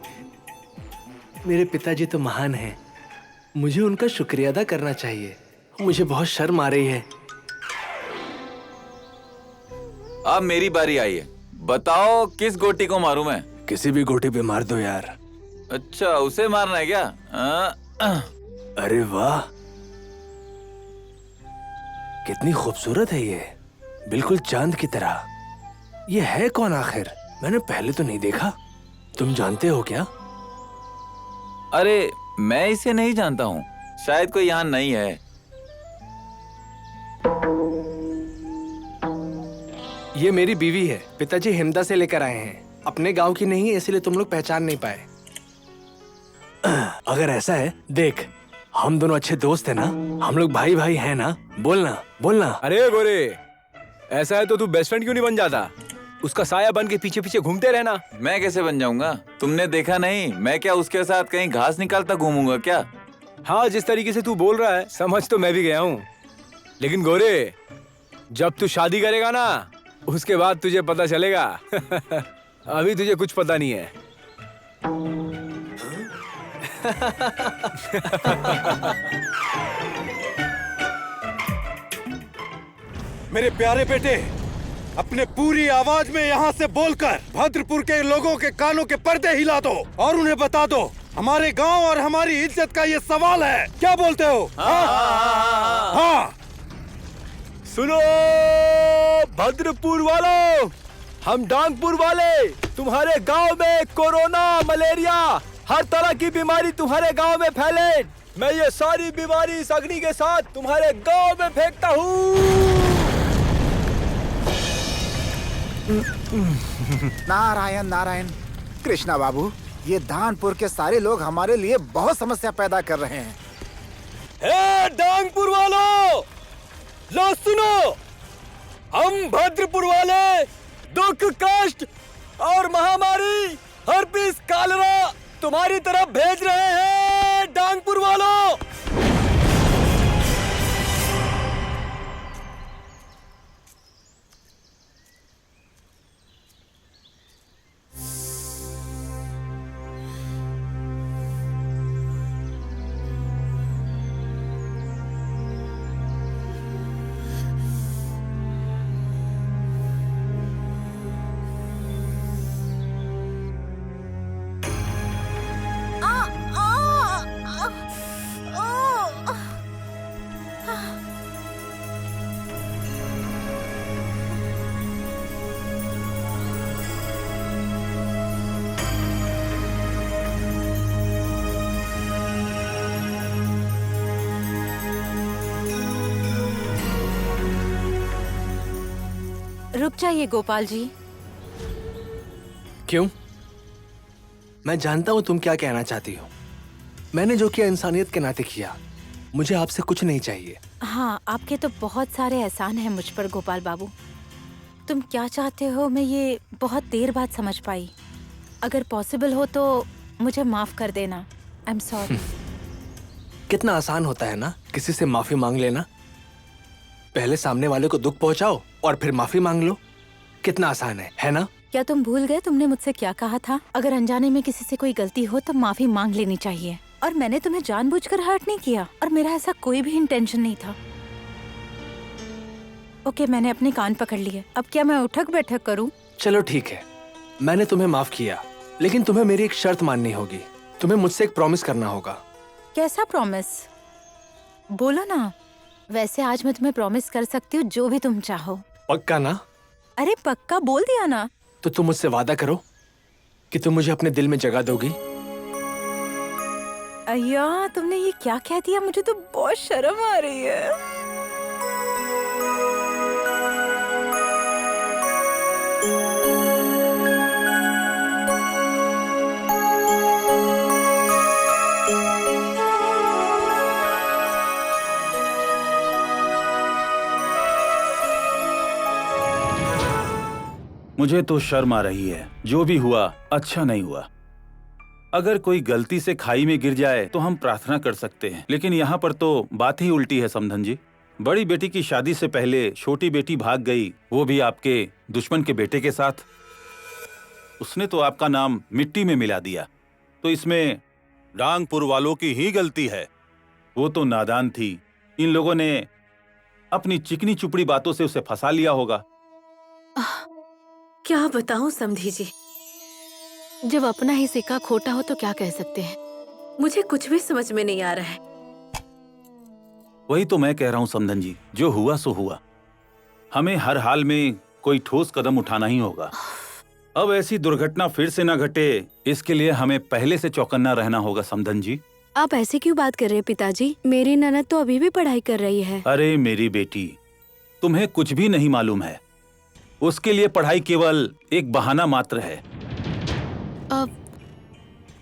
मेरे पिताजी तो महान हैं। मुझे उनका शुक्रिया अदा करना चाहिए। मुझे बहुत शर्म आ रही है। अब मेरी बारी आई है। बताओ किस गोटी को मारूं मैं? किसी भी गोटी पे मार दो यार। अच्छा, उसे मारना है क्या? अरे वाह, कितनी खूबसूरत है ये, बिल्कुल चांद की तरह। ये है कौन आखिर? मैंने पहले तो नहीं देखा। तुम जानते हो क्या? अरे मैं इसे नहीं जानता हूँ, शायद कोई यहाँ नहीं है। ये मेरी बीवी है। पिताजी हिमदा से लेकर आए हैं। अपने गांव की नहीं है, इसलिए तुम लोग पहचान नहीं पाए। अगर ऐसा है, देख, हम दोनों अच्छे दोस्त हैं ना, हम लोग भाई भाई हैं ना। बोलना बोलना। अरे गोरे, ऐसा है तो तू बेस्ट फ्रेंड क्यों नहीं बन जाता? उसका साया बन के पीछे पीछे घूमते रहना। मैं कैसे बन जाऊंगा? तुमने देखा नहीं, मैं क्या उसके साथ कहीं घास निकालता घूमूंगा क्या? हाँ, जिस तरीके से तू बोल रहा है समझ तो मैं भी गया हूँ, लेकिन गोरे, जब तू शादी करेगा ना, उसके बाद तुझे पता चलेगा। अभी तुझे कुछ पता नहीं है। मेरे प्यारे बेटे, अपने पूरी आवाज में यहाँ से बोलकर भद्रपुर के लोगों के कानों के पर्दे हिला दो और उन्हें बता दो हमारे गांव और हमारी इज्जत का ये सवाल है। क्या बोलते हो? हाँ। सुनो भद्रपुर वालों, हम डांगपुर वाले तुम्हारे गांव में कोरोना, मलेरिया, हर तरह की बीमारी तुम्हारे गांव में फैले, मैं ये सारी बीमारी इस अग्नि के साथ तुम्हारे गांव में फेंकता हूँ। नारायण नारायण। कृष्णा बाबू, ये दानपुर के सारे लोग हमारे लिए बहुत समस्या पैदा कर रहे हैं। हे डांगपुर वालों, लो सुनो, हम भद्रपुर वाले दुख, कष्ट और महामारी, हर्पिस, कालरा तुम्हारी तरफ भेज रहे हैं। डांगपुर वालों, रुक जाइए गोपाल जी। क्यों? मैं जानता हूं तुम क्या कहना चाहती हो। मैंने जो किया इंसानियत के नाते किया। मुझे आपसे कुछ नहीं चाहिए। हाँ, आपके तो बहुत सारे एहसान हैं मुझ पर गोपाल बाबू। तुम क्या चाहते हो मैं ये बहुत देर बाद समझ पाई। अगर पॉसिबल हो तो मुझे माफ कर देना। I am sorry. कितना आसान होता है ना किसी से माफी मांग लेना। पहले सामने वाले को दुख पहुंचाओ और फिर माफी मांग लो। कितना आसान है ना? क्या तुम भूल गए तुमने मुझसे क्या कहा था? अगर अनजाने में किसी से कोई गलती हो तो माफी मांग लेनी चाहिए। और मैंने तुम्हें जानबूझकर हर्ट नहीं किया और मेरा ऐसा कोई भी इंटेंशन नहीं था। ओके, मैंने अपने कान पकड़ लिए। अब क्या मैं उठक बैठक करूं? चलो ठीक है, मैंने तुम्हें माफ किया, लेकिन तुम्हें मेरी एक शर्त माननी होगी। तुम्हें मुझसे एक प्रॉमिस करना होगा। कैसा प्रॉमिस? बोलो ना। वैसे आज मैं तुम्हें प्रॉमिस कर सकती हूँ जो भी तुम चाहो। पक्का ना? अरे पक्का बोल दिया ना। तो तुम मुझसे वादा करो कि तुम मुझे अपने दिल में जगह दोगी। अय्या, तुमने ये क्या कह दिया? मुझे तो बहुत शर्म आ रही है। मुझे तो शर्म आ रही है। जो भी हुआ अच्छा नहीं हुआ। अगर कोई गलती से खाई में गिर जाए तो हम प्रार्थना कर सकते हैं, लेकिन यहाँ पर तो बात ही उल्टी है समधन जी। बड़ी बेटी की शादी से पहले छोटी बेटी भाग गई, वो भी आपके दुश्मन के बेटे के साथ। उसने तो आपका नाम मिट्टी में मिला दिया। तो इसमें डांगपुर वालों की ही गलती है। वो तो नादान थी। इन लोगों ने अपनी चिकनी चुपड़ी बातों से उसे फंसा लिया होगा। क्या बताऊं समधी जी, जब अपना ही सिक्का खोटा हो तो क्या कह सकते हैं। मुझे कुछ भी समझ में नहीं आ रहा है। वही तो मैं कह रहा हूं समधन जी, जो हुआ सो हुआ। हमें हर हाल में कोई ठोस कदम उठाना ही होगा। अब ऐसी दुर्घटना फिर से ना घटे, इसके लिए हमें पहले से चौकन्ना रहना होगा समधन जी। आप ऐसे क्यों बात कर रहे हैं पिताजी? मेरी ननद तो अभी भी पढ़ाई कर रही है। अरे मेरी बेटी, तुम्हें कुछ भी नहीं मालूम है। उसके लिए पढ़ाई केवल एक बहाना मात्र है। अब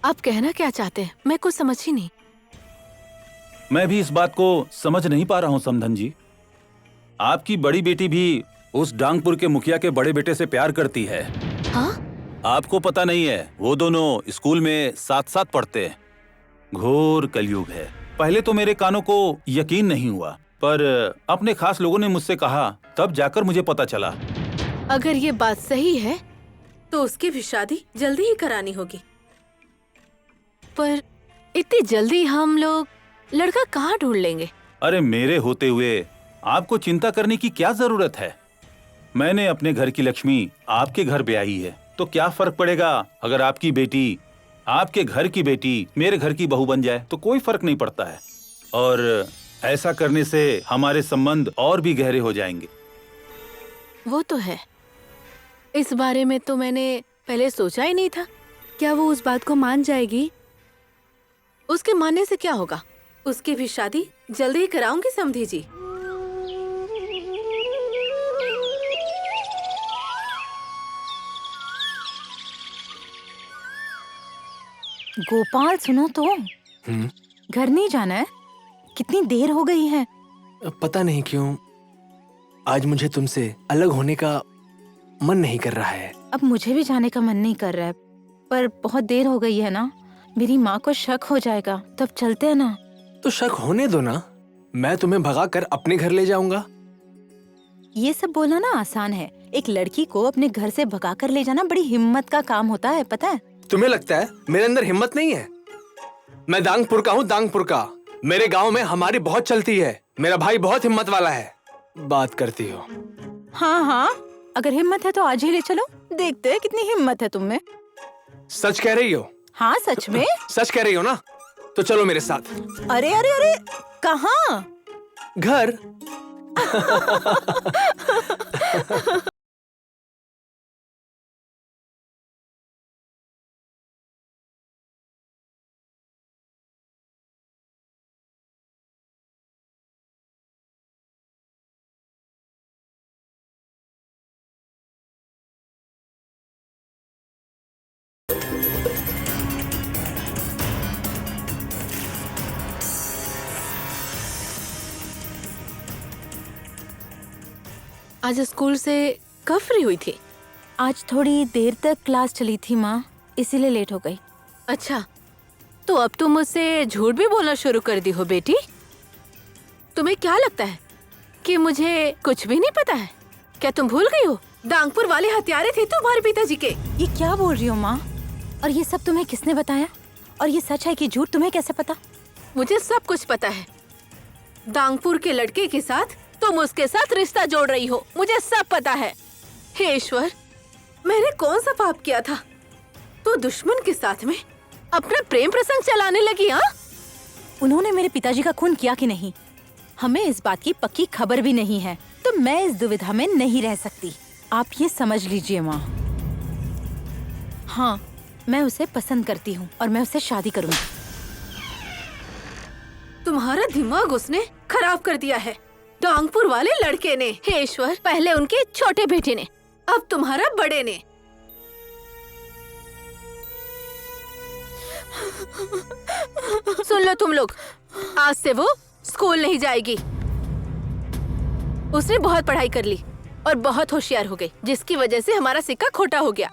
आप कहना क्या चाहते हैं? मैं कुछ समझ ही नहीं। मैं भी इस बात को समझ नहीं पा रहा हूं समधन जी। आपकी बड़ी बेटी भी उस डांगपुर के मुखिया के बड़े बेटे से प्यार करती है। हाँ? आपको पता नहीं है, वो दोनों स्कूल में साथ साथ पढ़ते हैं। घोर कलयुग है। पहले तो मेरे कानों को यकीन नहीं हुआ, पर अपने खास लोगों ने मुझसे कहा, तब जाकर मुझे पता चला। अगर ये बात सही है तो उसकी भी शादी जल्दी ही करानी होगी। पर इतनी जल्दी हम लोग लड़का कहाँ ढूंढ लेंगे? अरे मेरे होते हुए आपको चिंता करने की क्या जरूरत है? मैंने अपने घर की लक्ष्मी आपके घर ब्याही है, तो क्या फर्क पड़ेगा अगर आपकी बेटी, आपके घर की बेटी मेरे घर की बहू बन जाए? तो कोई फर्क नहीं पड़ता है। और ऐसा करने से हमारे संबंध और भी गहरे हो जाएंगे। वो तो है। इस बारे में तो मैंने पहले सोचा ही नहीं था। क्या वो उस बात को मान जाएगी? उसके मानने से क्या होगा? उसकी भी शादी जल्दी ही कराऊंगी समधी जी। गोपाल सुनो तो। घर नहीं जाना है? कितनी देर हो गई है। पता नहीं क्यों आज मुझे तुमसे अलग होने का मन नहीं कर रहा है। अब मुझे भी जाने का मन नहीं कर रहा है, पर बहुत देर हो गई है ना। मेरी माँ को शक हो जाएगा, तब चलते हैं ना। तो शक होने दो ना, मैं तुम्हें भगा कर अपने घर ले जाऊंगा। ये सब बोलना ना आसान है। एक लड़की को अपने घर से भगा कर ले जाना बड़ी हिम्मत का काम होता है, पता है? तुम्हें लगता है मेरे अंदर हिम्मत नहीं है? मैं दांगपुर का हूँ, दांगपुर का। मेरे गांव में हमारी बहुत चलती है। मेरा भाई बहुत हिम्मत वाला है। बात करती हो? हाँ हाँ, अगर हिम्मत है तो आज ही ले चलो, देखते हैं कितनी हिम्मत है तुम में। सच कह रही हो? हाँ सच में। सच कह रही हो ना? तो चलो मेरे साथ। अरे अरे अरे, कहाँ? घर। आज स्कूल से कब फ्री हुई थी? आज थोड़ी देर तक क्लास चली थी माँ, इसीलिए लेट हो गई। अच्छा, तो अब तुम मुझसे झूठ भी बोलना शुरू कर दी हो बेटी। तुम्हें क्या लगता है कि मुझे कुछ भी नहीं पता है? क्या तुम भूल गई हो? डांगपुर वाले हत्यारे थे तुम्हारे पिताजी के। ये क्या बोल रही हो माँ? और ये सब तुम्हें किसने बताया? और ये सच है कि झूठ, तुम्हें कैसे पता? मुझे सब कुछ पता है। डांगपुर के लड़के के साथ तुम उसके साथ रिश्ता जोड़ रही हो, मुझे सब पता है। हे ईश्वर, मैंने कौन सा पाप किया था तो दुश्मन के साथ में अपना प्रेम प्रसंग चलाने लगी? हाँ, उन्होंने मेरे पिताजी का खून किया कि नहीं, हमें इस बात की पक्की खबर भी नहीं है, तो मैं इस दुविधा में नहीं रह सकती। आप ये समझ लीजिए माँ। हाँ, मैं उसे पसंद करती हूँ और मैं उससे शादी करूँगी। तुम्हारा दिमाग उसने खराब कर दिया है, डांगपुर वाले लड़के ने। हे ईश्वर, पहले उनके छोटे बेटे ने, अब तुम्हारा बड़े ने। सुन लो तुम लोग, आज से वो स्कूल नहीं जाएगी। उसने बहुत पढ़ाई कर ली और बहुत होशियार हो गई, जिसकी वजह से हमारा सिक्का खोटा हो गया।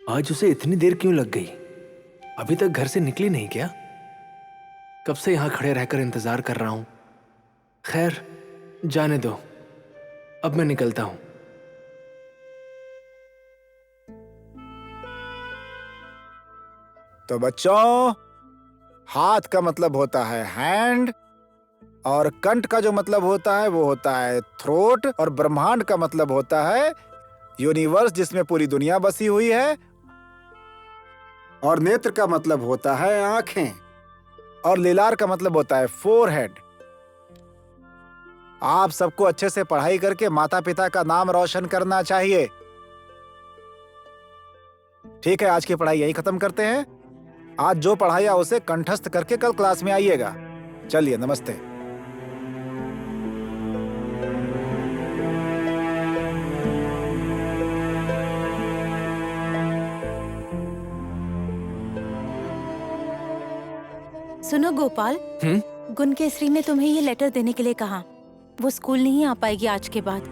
आज उसे इतनी देर क्यों लग गई? अभी तक घर से निकली नहीं क्या? कब से यहां खड़े रहकर इंतजार कर रहा हूं। खैर, जाने दो, अब मैं निकलता हूं। तो बच्चों, हाथ का मतलब होता है हैंड, और कंठ का जो मतलब होता है वो होता है थ्रोट, और ब्रह्मांड का मतलब होता है यूनिवर्स जिसमें पूरी दुनिया बसी हुई है, और नेत्र का मतलब होता है आंखें, और लीलार का मतलब होता है फोरहेड। आप सबको अच्छे से पढ़ाई करके माता पिता का नाम रोशन करना चाहिए। ठीक है, आज की पढ़ाई यही खत्म करते हैं। आज जो पढ़ाया उसे कंठस्थ करके कल क्लास में आइएगा। चलिए, नमस्ते। सुनो गोपाल, गुण केसरी ने तुम्हें ये लेटर देने के लिए कहा। वो स्कूल नहीं आ पाएगी आज के बाद।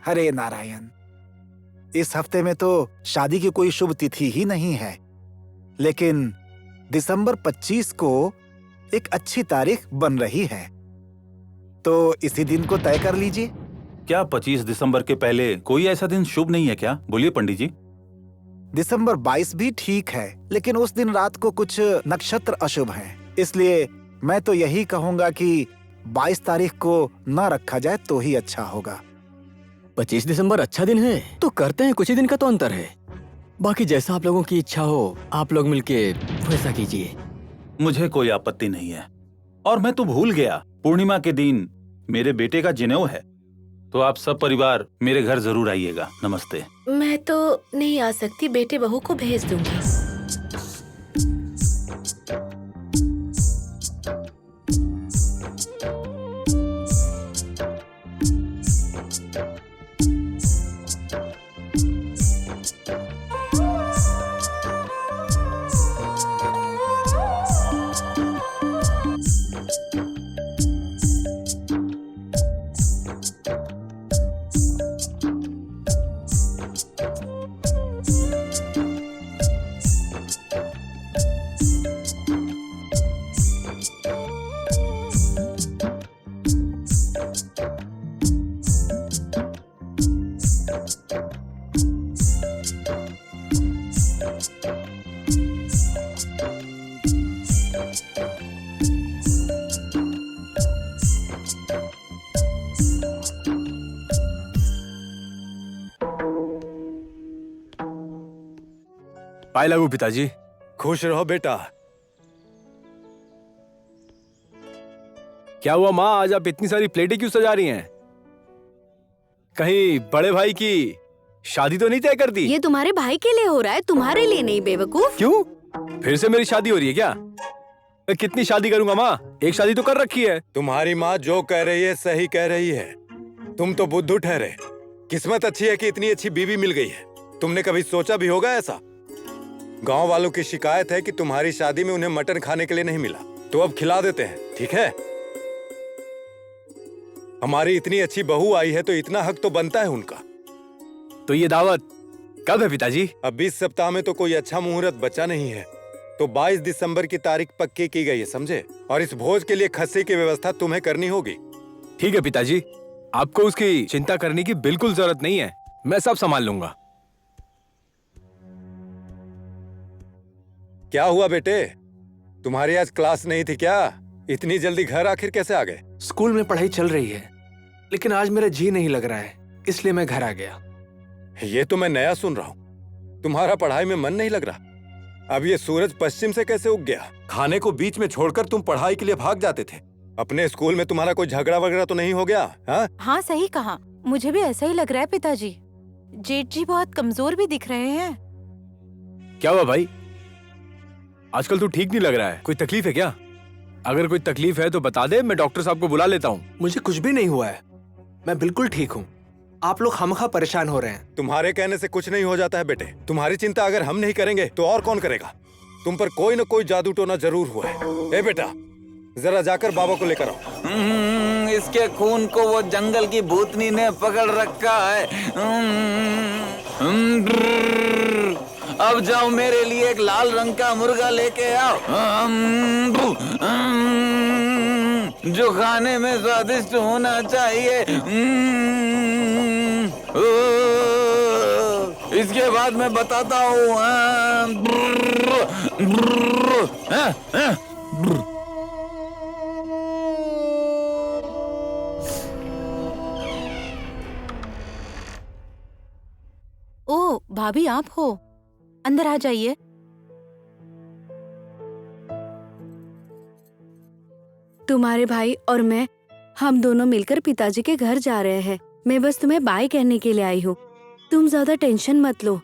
हरे नारायण। इस हफ्ते में तो शादी की कोई शुभ तिथि ही नहीं है, लेकिन दिसंबर 25 को एक अच्छी तारीख बन रही है, तो इसी दिन को तय कर लीजिए। क्या 25 दिसंबर के पहले कोई ऐसा दिन शुभ नहीं है क्या? बोलिए पंडित जी। दिसंबर 22 भी ठीक है, लेकिन उस दिन रात को कुछ नक्षत्र अशुभ हैं, इसलिए मैं तो यही कहूंगा कि 22 तारीख को न रखा जाए तो ही अच्छा होगा। 25 दिसंबर अच्छा दिन है तो करते हैं, कुछ ही दिन का तो अंतर है। बाकी जैसा आप लोगों की इच्छा हो, आप लोग मिलके वैसा कीजिए। मुझे कोई आपत्ति नहीं है। और मैं तो भूल गया, पूर्णिमा के दिन मेरे बेटे का जनेऊ है, तो आप सब परिवार मेरे घर जरूर आइएगा। नमस्ते। मैं तो नहीं आ सकती, बेटे बहू को भेज दूंगी। पाए लागू पिताजी। खुश रहो बेटा। क्या हुआ माँ, आज आप इतनी सारी प्लेटें क्यों सजा रही हैं? कहीं बड़े भाई की शादी तो नहीं तय कर दी? ये तुम्हारे भाई के लिए हो रहा है, तुम्हारे लिए नहीं बेवकूफ। क्यों? फिर से मेरी शादी हो रही है क्या? मैं कितनी शादी करूंगा माँ, एक शादी तो कर रखी है। तुम्हारी माँ जो कह रही है सही कह रही है। तुम तो बुद्धू ठहरे। किस्मत अच्छी है कि इतनी अच्छी बीवी मिल गई है। तुमने कभी सोचा भी होगा ऐसा? गांव वालों की शिकायत है कि तुम्हारी शादी में उन्हें मटन खाने के लिए नहीं मिला, तो अब खिला देते हैं, ठीक है? हमारी इतनी अच्छी बहू आई है तो इतना हक तो बनता है उनका। तो ये दावत कब है पिताजी? अब इस सप्ताह में तो कोई अच्छा मुहूर्त बचा नहीं है, तो 22 दिसंबर की तारीख पक्की की गई है, समझे? और इस भोज के लिए खस्सी की व्यवस्था तुम्हें करनी होगी। ठीक है पिताजी, आपको उसकी चिंता करने की बिल्कुल जरूरत नहीं है, मैं सब संभाल लूंगा। क्या हुआ बेटे, तुम्हारी आज क्लास नहीं थी क्या? इतनी जल्दी घर आखिर कैसे आ गए? स्कूल में पढ़ाई चल रही है, लेकिन आज मेरा जी नहीं लग रहा है, इसलिए मैं घर आ गया। ये तो मैं नया सुन रहा हूँ। तुम्हारा पढ़ाई में मन नहीं लग रहा? अब ये सूरज पश्चिम से कैसे उग गया? खाने को बीच में छोड़कर तुम पढ़ाई के लिए भाग जाते थे। अपने स्कूल में तुम्हारा कोई झगड़ा वगैरह तो नहीं हो गया? हाँ हाँ सही कहा, मुझे भी ऐसा ही लग रहा है पिताजी। जेठ जी बहुत कमजोर भी दिख रहे हैं। क्या हुआ भाई, आजकल तू ठीक नहीं लग रहा है, कोई तकलीफ है क्या? अगर कोई तकलीफ है तो बता दे, मैं डॉक्टर साहब को बुला लेता हूँ। मुझे कुछ भी नहीं हुआ है, मैं बिल्कुल ठीक हूँ। आप लोग खामखा परेशान हो रहे हैं। तुम्हारे कहने से कुछ नहीं हो जाता है बेटे। तुम्हारी चिंता अगर हम नहीं करेंगे तो और कौन करेगा? तुम पर कोई न कोई जादू टोना जरूर हुआ है। ए बेटा, जरा जाकर बाबा को लेकर आओ। इसके खून को वो जंगल की भूतनी ने पकड़ रखा है। अब जाओ मेरे लिए एक लाल रंग का मुर्गा लेके आओ, जो खाने में स्वादिष्ट होना चाहिए। इसके बाद मैं बताता हूँ। ओ भाभी, आप हो? अंदर आ जाइए। तुम्हारे भाई और मैं, हम दोनों मिलकर पिताजी के घर जा रहे हैं। मैं बस तुम्हें बाय कहने के लिए आई हूँ। तुम ज्यादा टेंशन मत लो।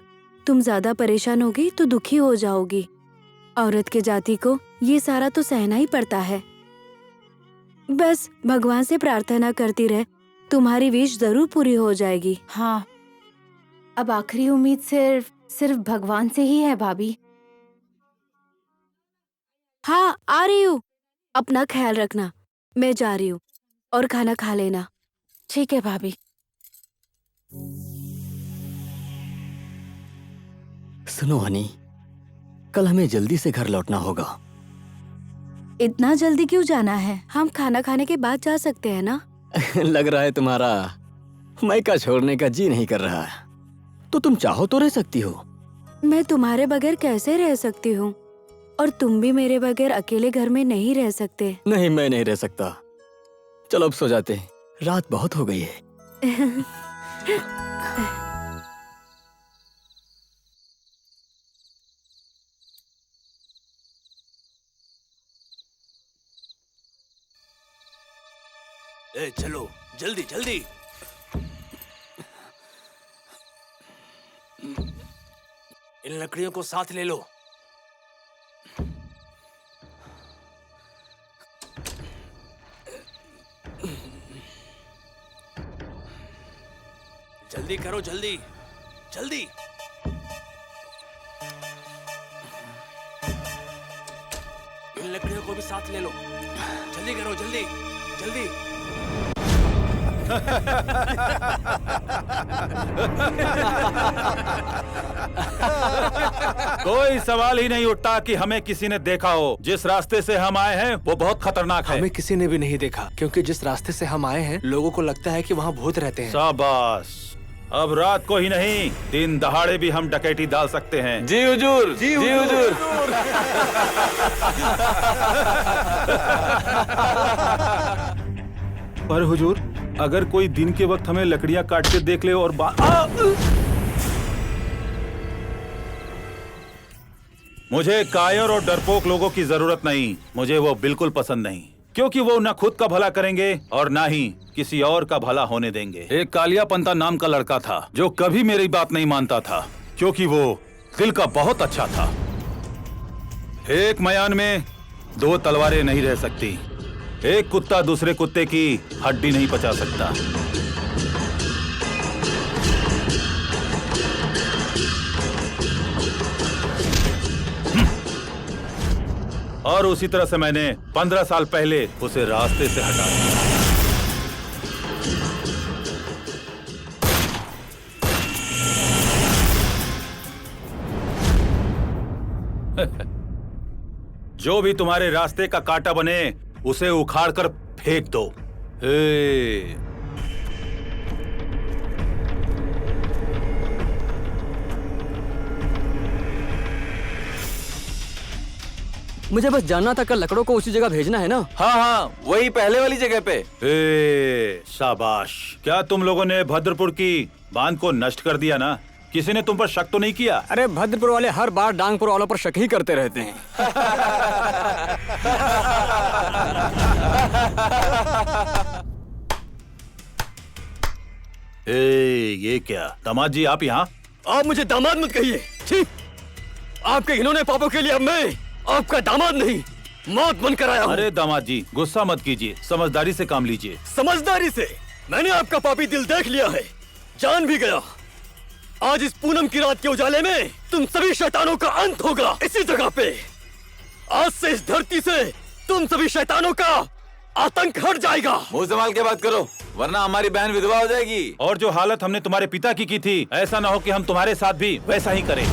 तुम ज्यादा परेशान होगी तो दुखी हो जाओगी। औरत के जाति को ये सारा तो सहना ही पड़ता है। बस भगवान से प्रार्थना करती रहे, तुम्हारी विश जरूर पूरी हो जाएगी। हाँ, अब आखिरी उम्मीद सिर्फ भगवान से ही है भाभी। हाँ, आ रही हूँ। अपना ख्याल रखना। मैं जा रही हूँ, और खाना खा लेना। ठीक है भाभी। सुनो हनी, कल हमें जल्दी से घर लौटना होगा। इतना जल्दी क्यों जाना है? हम खाना खाने के बाद जा सकते हैं ना? लग रहा है तुम्हारा मायका छोड़ने का जी नहीं कर रहा है। तो तुम चाहो तो रह सकती हो। मैं तुम्हारे बगैर कैसे रह सकती हूँ? और तुम भी मेरे बगैर अकेले घर में नहीं रह सकते। नहीं, मैं नहीं रह सकता। चलो अब सो जाते हैं, रात बहुत हो गई है। ए, चलो जल्दी जल्दी। इन लकड़ियों को साथ ले लो। जल्दी करो, जल्दी जल्दी। इन लकड़ियों को भी साथ ले लो। जल्दी करो, जल्दी जल्दी। कोई सवाल ही नहीं उठता कि हमें किसी ने देखा हो। जिस रास्ते से हम आए हैं वो बहुत खतरनाक है। हमें किसी ने भी नहीं देखा, क्योंकि जिस रास्ते से हम आए हैं लोगों को लगता है कि वहाँ भूत रहते हैं। शाबाश। अब रात को ही नहीं, दिन दहाड़े भी हम डकैती डाल सकते हैं। जी हुजूर, जी हुजूर। पर हुजूर, अगर कोई दिन के वक्त हमें लकड़ियां काट के देख ले और मुझे कायर और डरपोक लोगों की जरूरत नहीं। मुझे वो बिल्कुल पसंद नहीं, क्योंकि वो न खुद का भला करेंगे और न ही किसी और का भला होने देंगे। एक कालिया पंता नाम का लड़का था जो कभी मेरी बात नहीं मानता था, क्योंकि वो दिल का बहुत अच्छा था। एक मयान में दो तलवारें नहीं रह सकती। एक कुत्ता दूसरे कुत्ते की हड्डी नहीं पचा सकता। और उसी तरह से मैंने 15 साल पहले उसे रास्ते से हटा दिया। जो भी तुम्हारे रास्ते का कांटा बने उसे उखाड़ कर फेंक दो। मुझे बस जानना था, कल लकड़ों को उसी जगह भेजना है ना? हाँ हाँ, वही पहले वाली जगह पे। शाबाश। क्या तुम लोगों ने भद्रपुर की बांध को नष्ट कर दिया ना? किसी ने तुम पर शक तो नहीं किया? अरे भद्रपुर वाले हर बार डांगपुर वालों पर शक ही करते रहते हैं। ये क्या दामाद जी, आप यहाँ? आप मुझे दामाद मत कहिए। ठीक, आपके घिनौने पापों के लिए अब मैं आपका दामाद नहीं, मौत बनकर आया हूँ। अरे दामाद जी, गुस्सा मत कीजिए, समझदारी से काम लीजिए। समझदारी से? मैंने आपका पापी दिल देख लिया है, जान भी गया। आज इस पूनम की रात के उजाले में तुम सभी शैतानों का अंत होगा इसी जगह पे। आज से इस धरती से तुम सभी शैतानों का आतंक हट जाएगा। मुंह संभाल के बात करो, वरना हमारी बहन विधवा हो जाएगी। और जो हालत हमने तुम्हारे पिता की थी, ऐसा ना हो कि हम तुम्हारे साथ भी वैसा ही करें।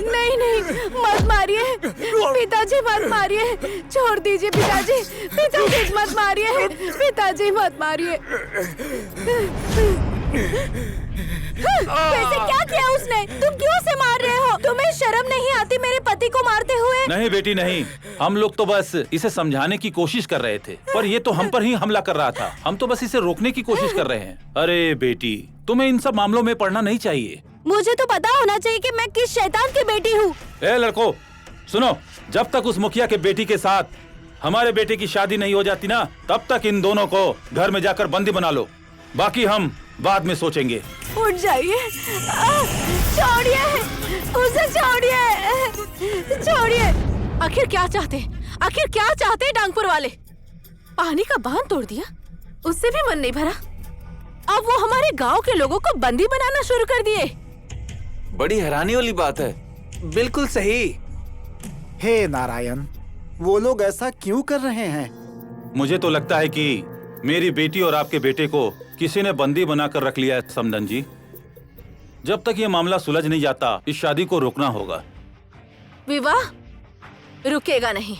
नहीं नहीं, मत मारिए पिताजी, मत मारिए। छोड़ दीजिए पिताजी, पिताजी मत मारिए, पिताजी मत मारिए। वैसे क्या किया उसने? तुम क्यों उसे मार रहे हो? तुम्हें शर्म नहीं आती मेरे पति को मारते हुए? नहीं बेटी नहीं, हम लोग तो बस इसे समझाने की कोशिश कर रहे थे, पर ये तो हम पर ही हमला कर रहा था। हम तो बस इसे रोकने की कोशिश कर रहे हैं। अरे बेटी, तुम्हें इन सब मामलों में पड़ना नहीं चाहिए। मुझे तो पता होना चाहिए कि मैं किस शैतान की बेटी हूँ। ए लड़को, सुनो, जब तक उस मुखिया के बेटी के साथ हमारे बेटे की शादी नहीं हो जाती ना, तब तक इन दोनों को घर में जाकर बंदी बना लो। बाकी हम बाद में सोचेंगे। उठ जाइए, छोड़िए उसे, छोड़िए छोड़िए। आखिर क्या चाहते डांगपुर वाले? पानी का बांध तोड़ दिया, उससे भी मन नहीं भरा। अब वो हमारे गांव के लोगों को बंदी बनाना शुरू कर दिए। बड़ी हैरानी वाली बात है। बिल्कुल सही। हे नारायण, वो लोग ऐसा क्यों कर रहे हैं? मुझे तो लगता है कि मेरी बेटी और आपके बेटे को किसी ने बंदी बनाकर रख लिया है समदन जी। जब तक ये मामला सुलझ नहीं जाता, इस शादी को रोकना होगा। विवाह रुकेगा नहीं।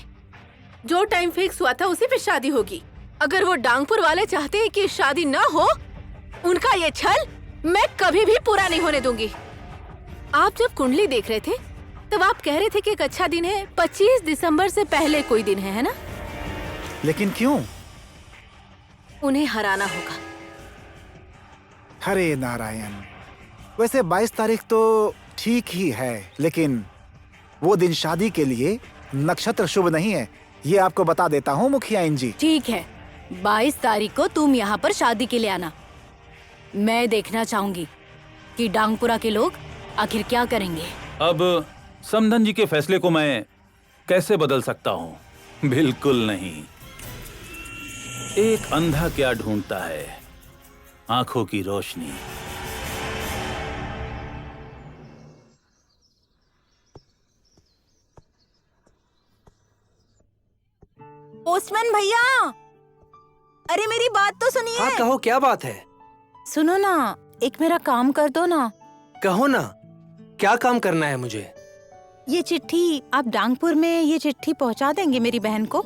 जो टाइम फिक्स हुआ था उसी पे शादी होगी। अगर वो डांगपुर वाले चाहते हैं कि शादी ना हो, उनका ये छल मैं कभी भी पूरा नहीं होने दूंगी। आप जब कुंडली देख रहे थे तब आप कह रहे थे कि एक अच्छा दिन है 25 दिसंबर से पहले कोई दिन है ना? लेकिन क्यों? उन्हें हराना होगा। हरे नारायण, वैसे 22 तारीख तो ठीक ही है, लेकिन वो दिन शादी के लिए नक्षत्र शुभ नहीं है, ये आपको बता देता हूँ मुखिया जी। ठीक है, 22 तारीख को तुम यहाँ पर शादी के लिए आना। मैं देखना चाहूंगी कि डांगपुरा के लोग आखिर क्या करेंगे। अब समधन जी के फैसले को मैं कैसे बदल सकता हूँ? बिल्कुल नहीं। एक अंधा क्या ढूंढता है? आंखों की रोशनी। पोस्टमैन भैया, अरे मेरी बात तो सुनिए। हाँ कहो, क्या बात है? सुनो ना, एक मेरा काम कर दो ना। कहो ना, क्या काम करना है मुझे? ये चिट्ठी आप डांगपुर में ये चिट्ठी पहुंचा देंगे मेरी बहन को?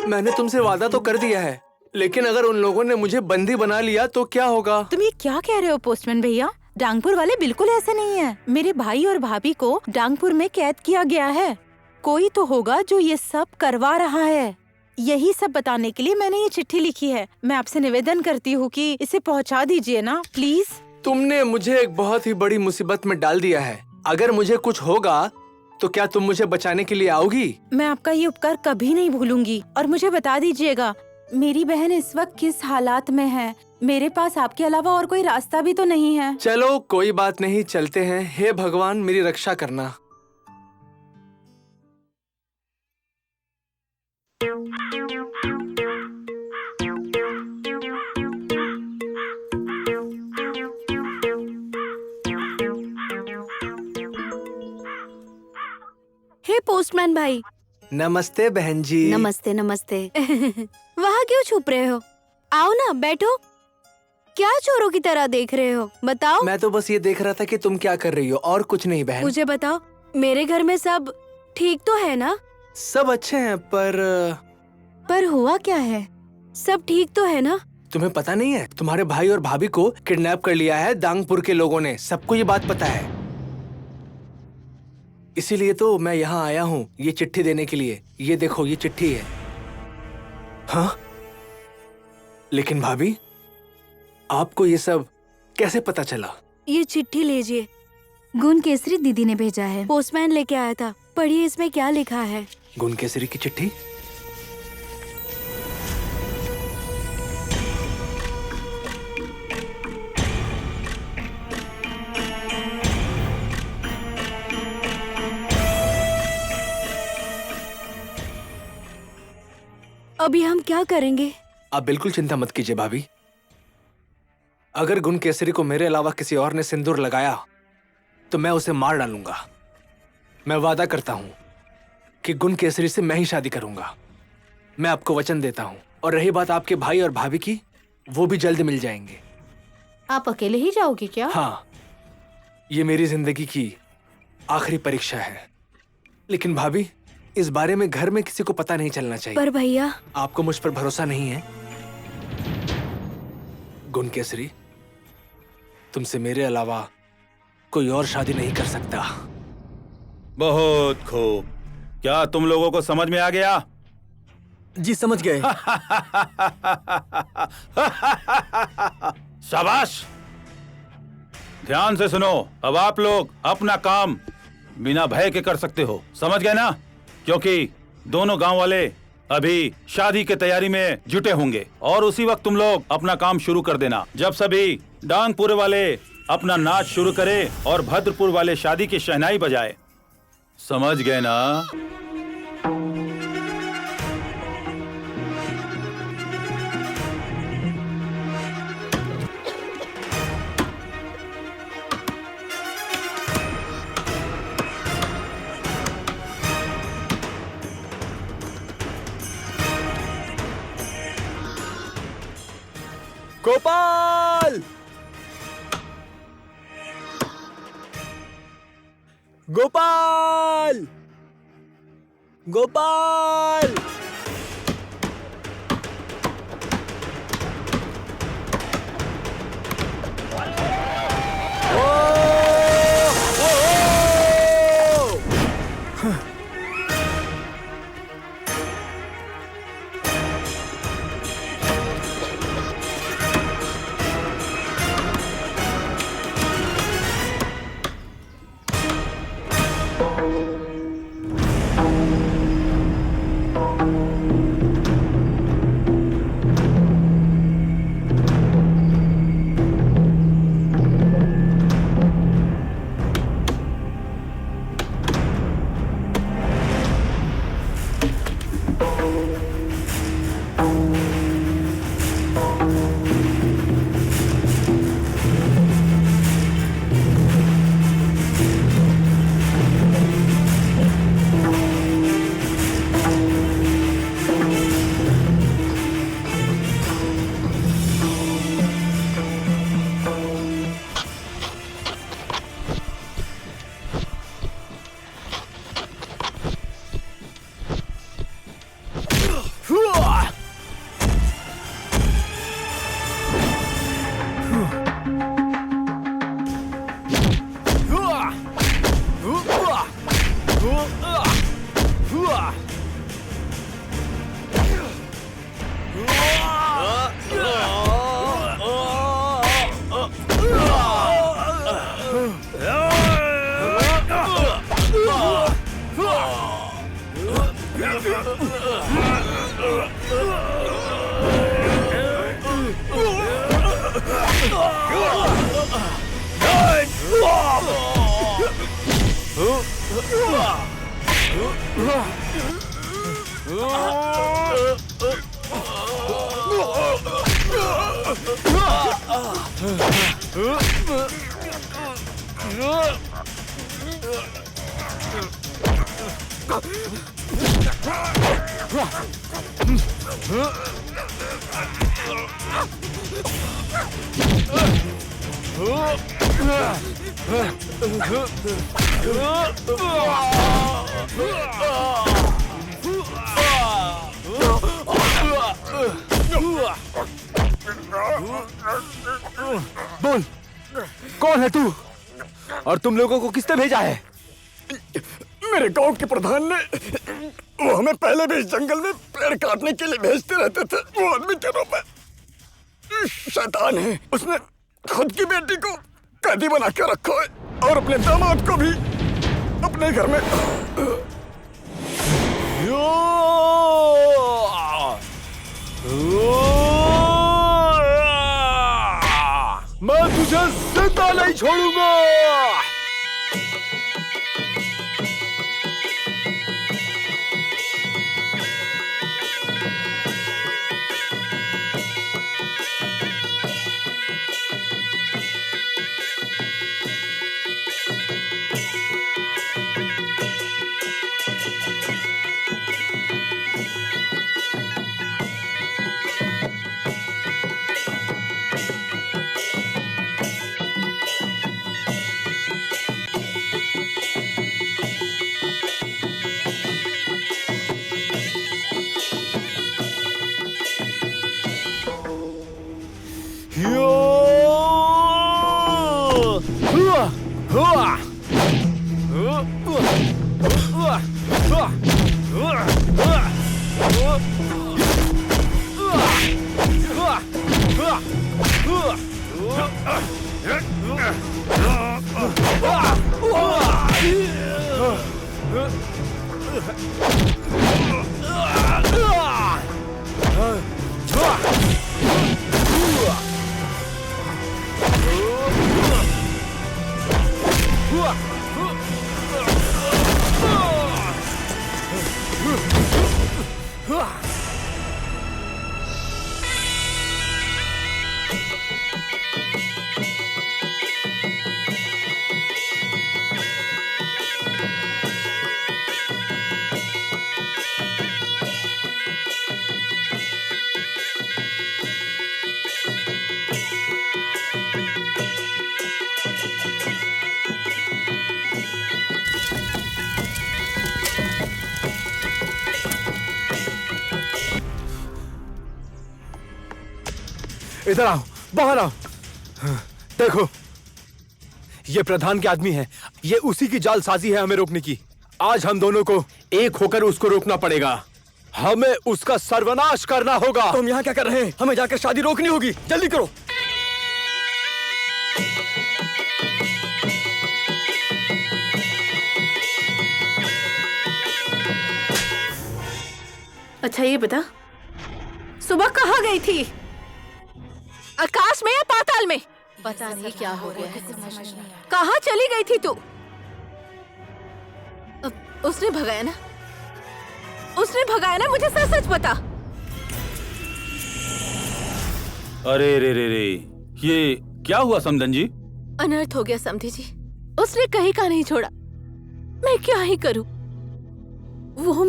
मैंने तुमसे वादा तो कर दिया है, लेकिन अगर उन लोगों ने मुझे बंदी बना लिया तो क्या होगा? तुम ये क्या कह रहे हो पोस्टमैन भैया? डांगपुर वाले बिल्कुल ऐसे नहीं है। मेरे भाई और भाभी को डांगपुर में कैद किया गया है। कोई तो होगा जो ये सब करवा रहा है। यही सब बताने के लिए मैंने ये चिट्ठी लिखी है। मैं आपसे निवेदन करती हूँ कि इसे पहुँचा दीजिए ना प्लीज। तुमने मुझे एक बहुत ही बड़ी मुसीबत में डाल दिया है। अगर मुझे कुछ होगा तो क्या तुम मुझे बचाने के लिए आओगी? मैं आपका ये उपकार कभी नहीं भूलूंगी। और मुझे बता दीजिएगा मेरी बहन इस वक्त किस हालात में है। मेरे पास आपके अलावा और कोई रास्ता भी तो नहीं है। चलो कोई बात नहीं, चलते हैं। हे भगवान, मेरी रक्षा करना। हे पोस्टमैन भाई। नमस्ते बहन जी। नमस्ते नमस्ते। वहाँ क्यों छुप रहे हो? आओ ना, बैठो। क्या चोरों की तरह देख रहे हो? बताओ। मैं तो बस ये देख रहा था कि तुम क्या कर रही हो, और कुछ नहीं बहन। मुझे बताओ, मेरे घर में सब ठीक तो है ना? सब अच्छे हैं, पर हुआ क्या है? सब ठीक तो है ना? तुम्हें पता नहीं है? तुम्हारे भाई और भाभी को किडनैप कर लिया है डांगपुर के लोगों ने। सबको ये बात पता है। इसीलिए तो मैं यहाँ आया हूँ ये चिट्ठी देने के लिए। ये देखो, ये चिट्ठी है। हाँ, लेकिन भाभी, आपको ये सब कैसे पता चला? ये चिट्ठी लीजिए, गुण केसरी दीदी ने भेजा है। पोस्टमैन लेके आया था। पढ़िए इसमें क्या लिखा है। गुण केसरी की चिट्ठी? अभी हम क्या करेंगे? आप बिल्कुल चिंता मत कीजिए भाभी। अगर गुण केसरी को मेरे अलावा किसी और ने सिंदूर लगाया तो मैं उसे मार डालूंगा। मैं वादा करता हूं कि गुण केसरी से मैं ही शादी करूंगा। मैं आपको वचन देता हूं। और रही बात आपके भाई और भाभी की, वो भी जल्द मिल जाएंगे। आप अकेले ही जाओगे क्या? हाँ, ये मेरी जिंदगी की आखिरी परीक्षा है। लेकिन भाभी, इस बारे में घर में किसी को पता नहीं चलना चाहिए। पर भैया, आपको मुझ पर भरोसा नहीं है? गुण केसरी, तुमसे मेरे अलावा कोई और शादी नहीं कर सकता। बहुत खूब। क्या तुम लोगों को समझ में आ गया? जी समझ गए। शाबाश। ध्यान से सुनो, अब आप लोग अपना काम बिना भय के कर सकते हो, समझ गए ना? क्योंकि दोनों गांव वाले अभी शादी के तैयारी में जुटे होंगे और उसी वक्त तुम लोग अपना काम शुरू कर देना। जब सभी डांगपुर वाले अपना नाच शुरू करें और भद्रपुर वाले शादी की शहनाई बजाए, समझ गए ना? गोपाल, गोपाल, गोपाल। बोल, कौन है तू और तुम लोगों को किसने भेजा है? मेरे गांव के प्रधान ने, वो हमें पहले भी इस जंगल में पेड़ काटने के लिए भेजते रहते थे। वो आदमी के रूप में शैतान है। उसने खुद की बेटी को कैदी बना के रखा है और अपने दामाद को भी अपने घर में। मैं तुझे जिंदा नहीं छोड़ूंगा। इधर आओ, बाहर आओ। देखो, ये प्रधान के आदमी है। ये उसी की जालसाजी है हमें रोकने की। आज हम दोनों को एक होकर उसको रोकना पड़ेगा। हमें उसका सर्वनाश करना होगा। तुम यहाँ क्या कर रहे हैं? हमें जाकर शादी रोकनी होगी, जल्दी करो। अच्छा ये बता, सुबह कहाँ गई थी? आकाश में या पाताल में? पता नहीं क्या हो गया है। कहाँ चली गई थी तू? उसने भगाया ना? उसने भगाया ना? मुझे सच सच बता। अरे रे रे रे, ये क्या हुआ समधन जी? अनर्थ हो गया समधी जी। उसने कहीं का नहीं छोड़ा। मैं क्या ही करूं? वो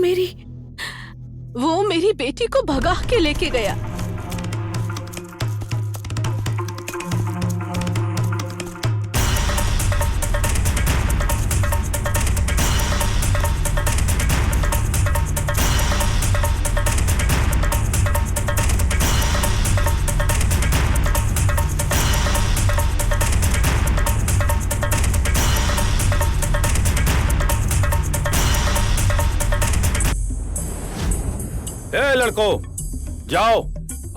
मेरी बेटी को भगा के लेके गया। ए लड़को, जाओ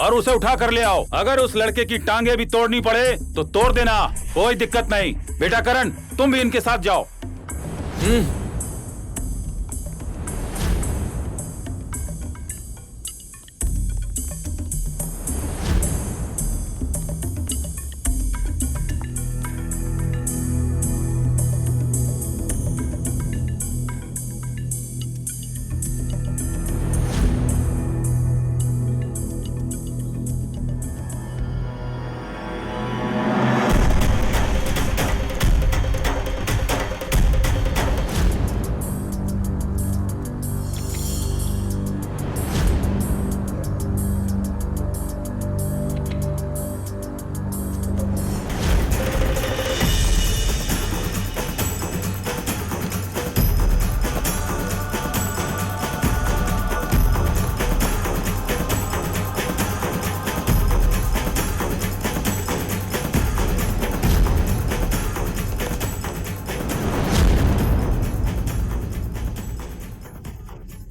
और उसे उठा कर ले आओ। अगर उस लड़के की टांगे भी तोड़नी पड़े तो तोड़ देना, कोई दिक्कत नहीं। बेटा करण, तुम भी इनके साथ जाओ।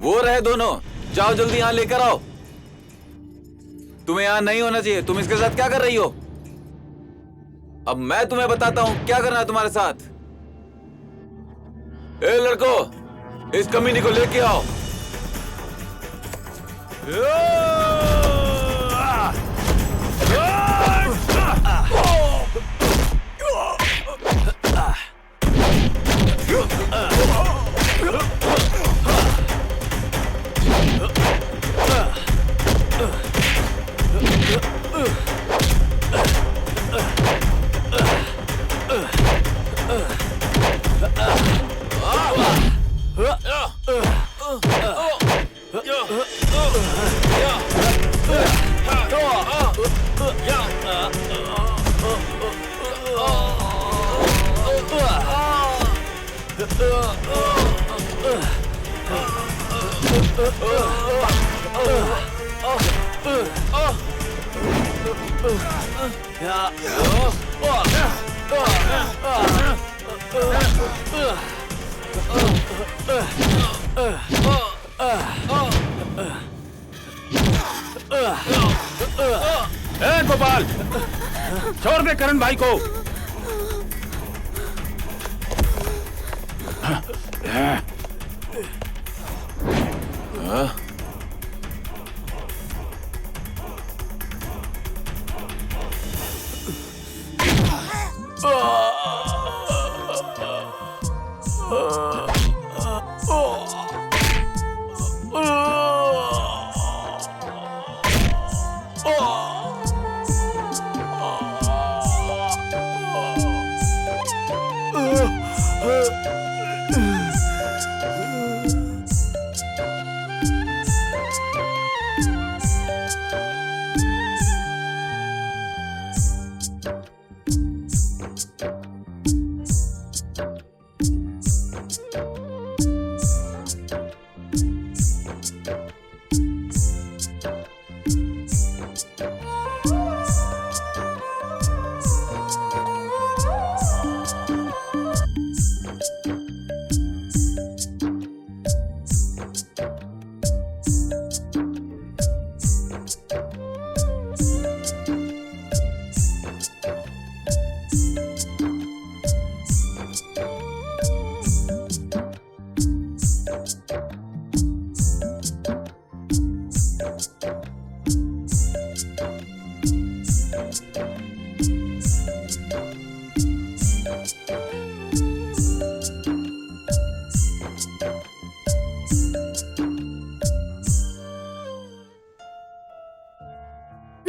वो रहे दोनों, जाओ जल्दी यहाँ लेकर आओ। तुम्हें यहाँ नहीं होना चाहिए। तुम इसके साथ क्या कर रही हो? अब मैं तुम्हें बताता हूँ क्या करना है तुम्हारे साथ। ए लड़को, इस कमीनी को लेके आओ। ए गोपाल, छोड़ दे करण भाई को।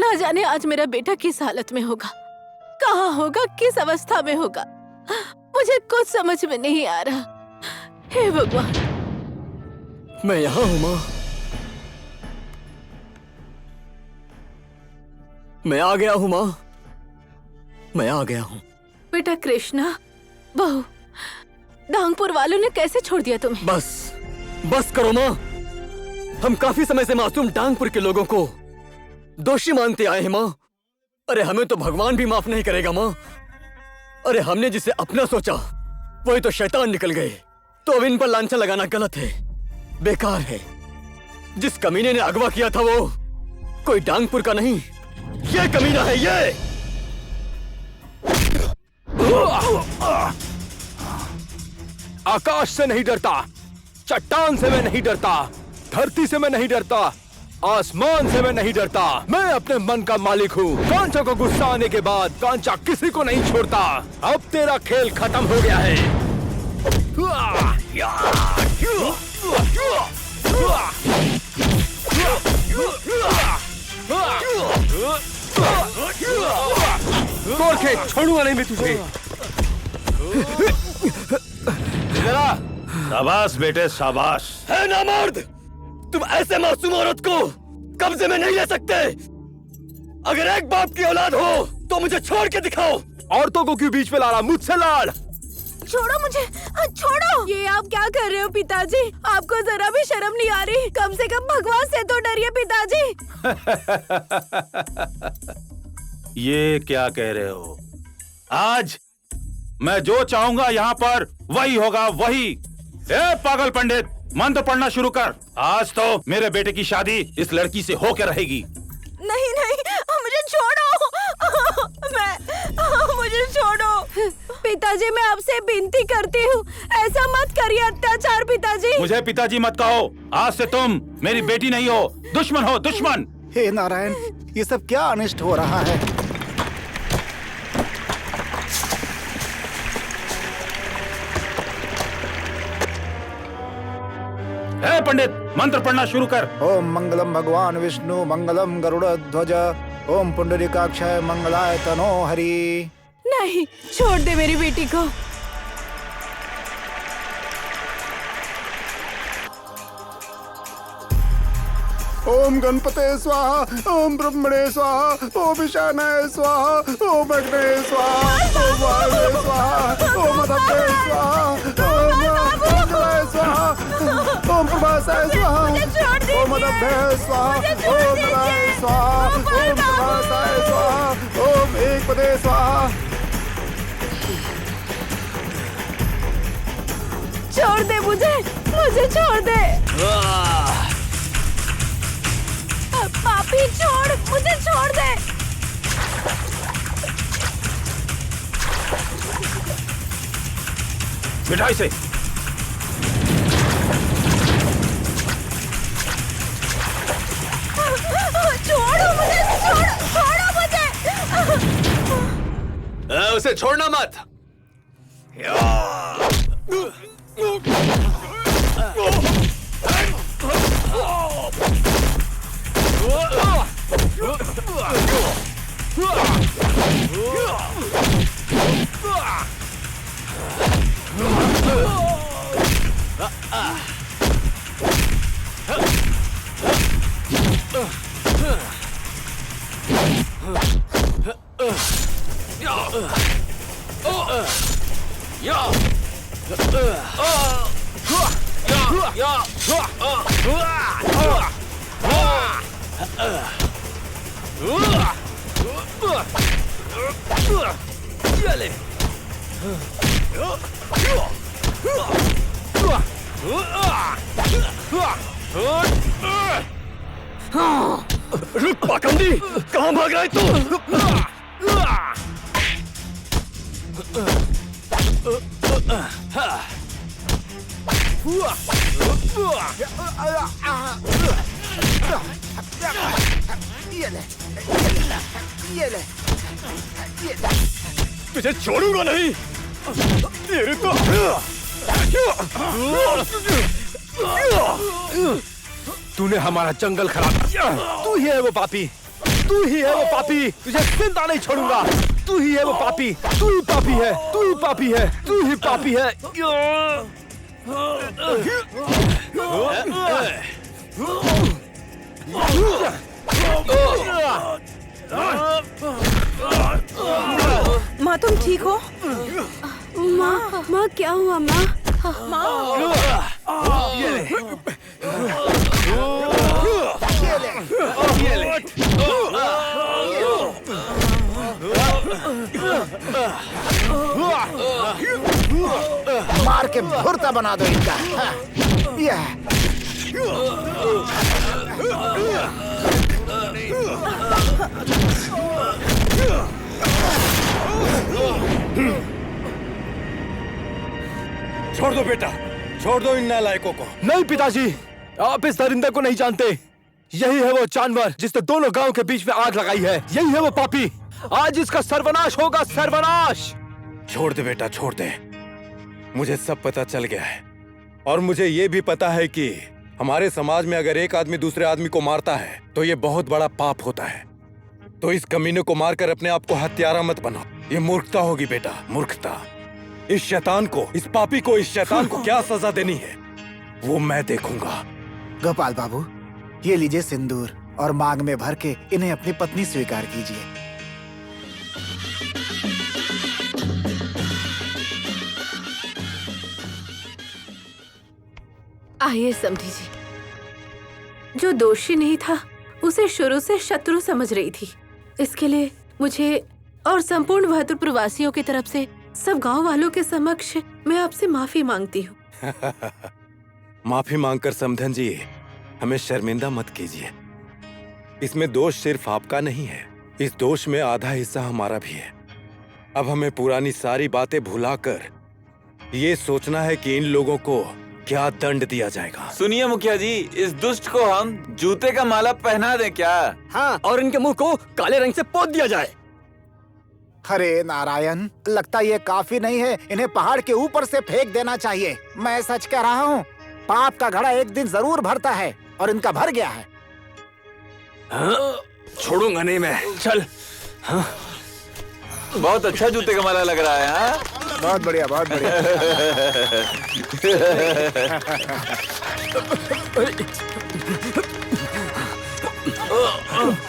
ना जाने आज मेरा बेटा किस हालत में होगा, कहाँ होगा, किस अवस्था में होगा, मुझे कुछ समझ में नहीं आ रहा। हे भगवान। मैं यहाँ हूँ माँ, मैं आ गया हूँ माँ, मैं आ गया हूँ। बेटा कृष्णा, बहू, डांगपुर वालों ने कैसे छोड़ दिया तुम्हें? बस करो माँ। हम काफी समय से मासूम डांगपुर के लोगों को दोषी मानते आए हैं माँ। अरे हमें तो भगवान भी माफ नहीं करेगा माँ। अरे हमने जिसे अपना सोचा वही तो शैतान निकल गए। तो अब इन पर लांछन लगाना गलत है, बेकार है। जिस कमीने ने अगवा किया था वो कोई डांगपुर का नहीं, ये कमीना है ये। आकाश से नहीं डरता, चट्टान से मैं नहीं डरता, धरती से मैं नहीं डरता, आसमान से मैं नहीं डरता। मैं अपने मन का मालिक हूँ। कांचा को गुस्सा आने के बाद कांचा किसी को नहीं छोड़ता। अब तेरा खेल खत्म हो गया है। गोरखे, छोड़ूंगा नहीं मैं तुझे। शाबाश बेटे शाबाश। है ना मर्द, तुम ऐसे मासूम औरत को कब्जे में नहीं ले सकते। अगर एक बाप की औलाद हो तो मुझे छोड़ के दिखाओ। औरतों को क्यों बीच में ला रहा? मुझसे लड़। छोड़ो मुझे, छोड़ो। ये आप क्या कर रहे हो पिताजी? आपको जरा भी शर्म नहीं आ रही? कम से कम भगवान से तो डरिए पिताजी। ये क्या कह रहे हो? आज मैं जो चाहूंगा यहाँ पर वही होगा, वही। ए पागल पंडित, मंत्र पढ़ना शुरू कर। आज तो मेरे बेटे की शादी इस लड़की से होकर रहेगी। नहीं नहीं, मुझे छोड़ो। मुझे छोड़ो पिताजी, मैं आपसे विनती करती हूँ, ऐसा मत करिए अत्याचार पिताजी। मुझे पिताजी मत कहो। आज से तुम मेरी बेटी नहीं हो, दुश्मन हो, दुश्मन। हे नारायण, ये सब क्या अनिष्ट हो रहा है? हे पंडित, मंत्र पढ़ना शुरू कर। ओम मंगलम भगवान विष्णु, मंगलम गरुड़ ध्वज, ओम पुंडरीकाक्षाय मंगलाय तनो हरि। नहीं, छोड़ दे मेरी बेटी को। ओम गणपते स्वाहा, ओम ब्रह्मणे स्वाहा, ओम ईशानाय स्वाहा, ओम अग्ने स्वाहा, ओम वायवे स्वाहा, ओम अधपते स्वाहा, ओम मंगलाय स्वाहा, ओम प्रभासाय स्वाहा, ओम अधभ्य स्वाहा, ओम नराय स्वाहा, ओम प्रभासाय स्वाहा, ओम एकपदे स्वाहा। छोड़ दे मुझे, मुझे छोड़ दे। पापी छोड़, मुझे छोड़ दे। मिठाई से छोड़ो मुझे, छोड़ो मुझे। उसे छोड़ना मत। रुक पाखंडी, कहाँ भाग रहा है तू? तुझे छोड़ूंगा नहीं। तेरे तो तूने हमारा जंगल खराब किया। तू ही है वो पापी। तू ही है वो पापी, तुझे जिंदा नहीं छोड़ूंगा। तू ही है वो पापी, तू ही पापी है, तू ही पापी है, तू ही पापी है। माँ तुम ठीक हो? माँ माँ क्या हुआ माँ? मार के भुर्ता बना दो इनका। हाँ, यह छोड़ दो बेटा, छोड़ दो इन नालायकों को। नहीं पिताजी, आप इस दरिंदे को नहीं जानते। यही है वो जानवर जिसने दोनों गांव के बीच में आग लगाई है। यही है वो पापी। आज इसका सर्वनाश होगा, सर्वनाश। छोड़ दे बेटा, छोड़ दे। मुझे सब पता चल गया है और मुझे ये भी पता है कि हमारे समाज में अगर एक आदमी दूसरे आदमी को मारता है तो ये बहुत बड़ा पाप होता है। तो इस कमीने को मारकर अपने आप को हत्यारा मत बनाओ। ये मूर्खता होगी बेटा, मूर्खता। इस शैतान को, इस पापी को, इस शैतान को क्या सजा देनी है वो मैं देखूंगा। गोपाल बाबू, ये लीजिए सिंदूर और मांग में भर के इन्हें अपनी पत्नी स्वीकार कीजिए। आइए समधी जी, जो दोषी नहीं था उसे शुरू से शत्रु समझ रही थी। इसके लिए मुझे और संपूर्ण भद्रपुर वासियों की तरफ से सब गांव वालों के समक्ष मैं आपसे माफी मांगती हूँ। माफी मांगकर समधन जी हमें शर्मिंदा मत कीजिए। इसमें दोष सिर्फ आपका नहीं है, इस दोष में आधा हिस्सा हमारा भी है। अब हमें पुरानी सारी बातें भुलाकर ये सोचना है कि इन लोगों को क्या दंड दिया जाएगा। सुनिए मुखिया जी, इस दुष्ट को हम जूते का माला पहना दें क्या? हाँ, और इनके मुंह को काले रंग से पोत दिया जाए। हरे नारायण, लगता ये काफी नहीं है, इन्हें पहाड़ के ऊपर से फेंक देना चाहिए। मैं सच कह रहा हूँ, पाप का घड़ा एक दिन जरूर भरता है और इनका भर गया है। छोड़ूंगा नहीं मैं, चल। बहुत अच्छा जूते का माला लग रहा है। हाँ? बहुत बढ़िया, बहुत बढ़िया।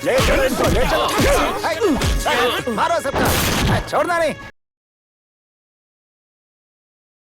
ले चलो इनको, ले चलो। मारो सबका, छोड़ना नहीं।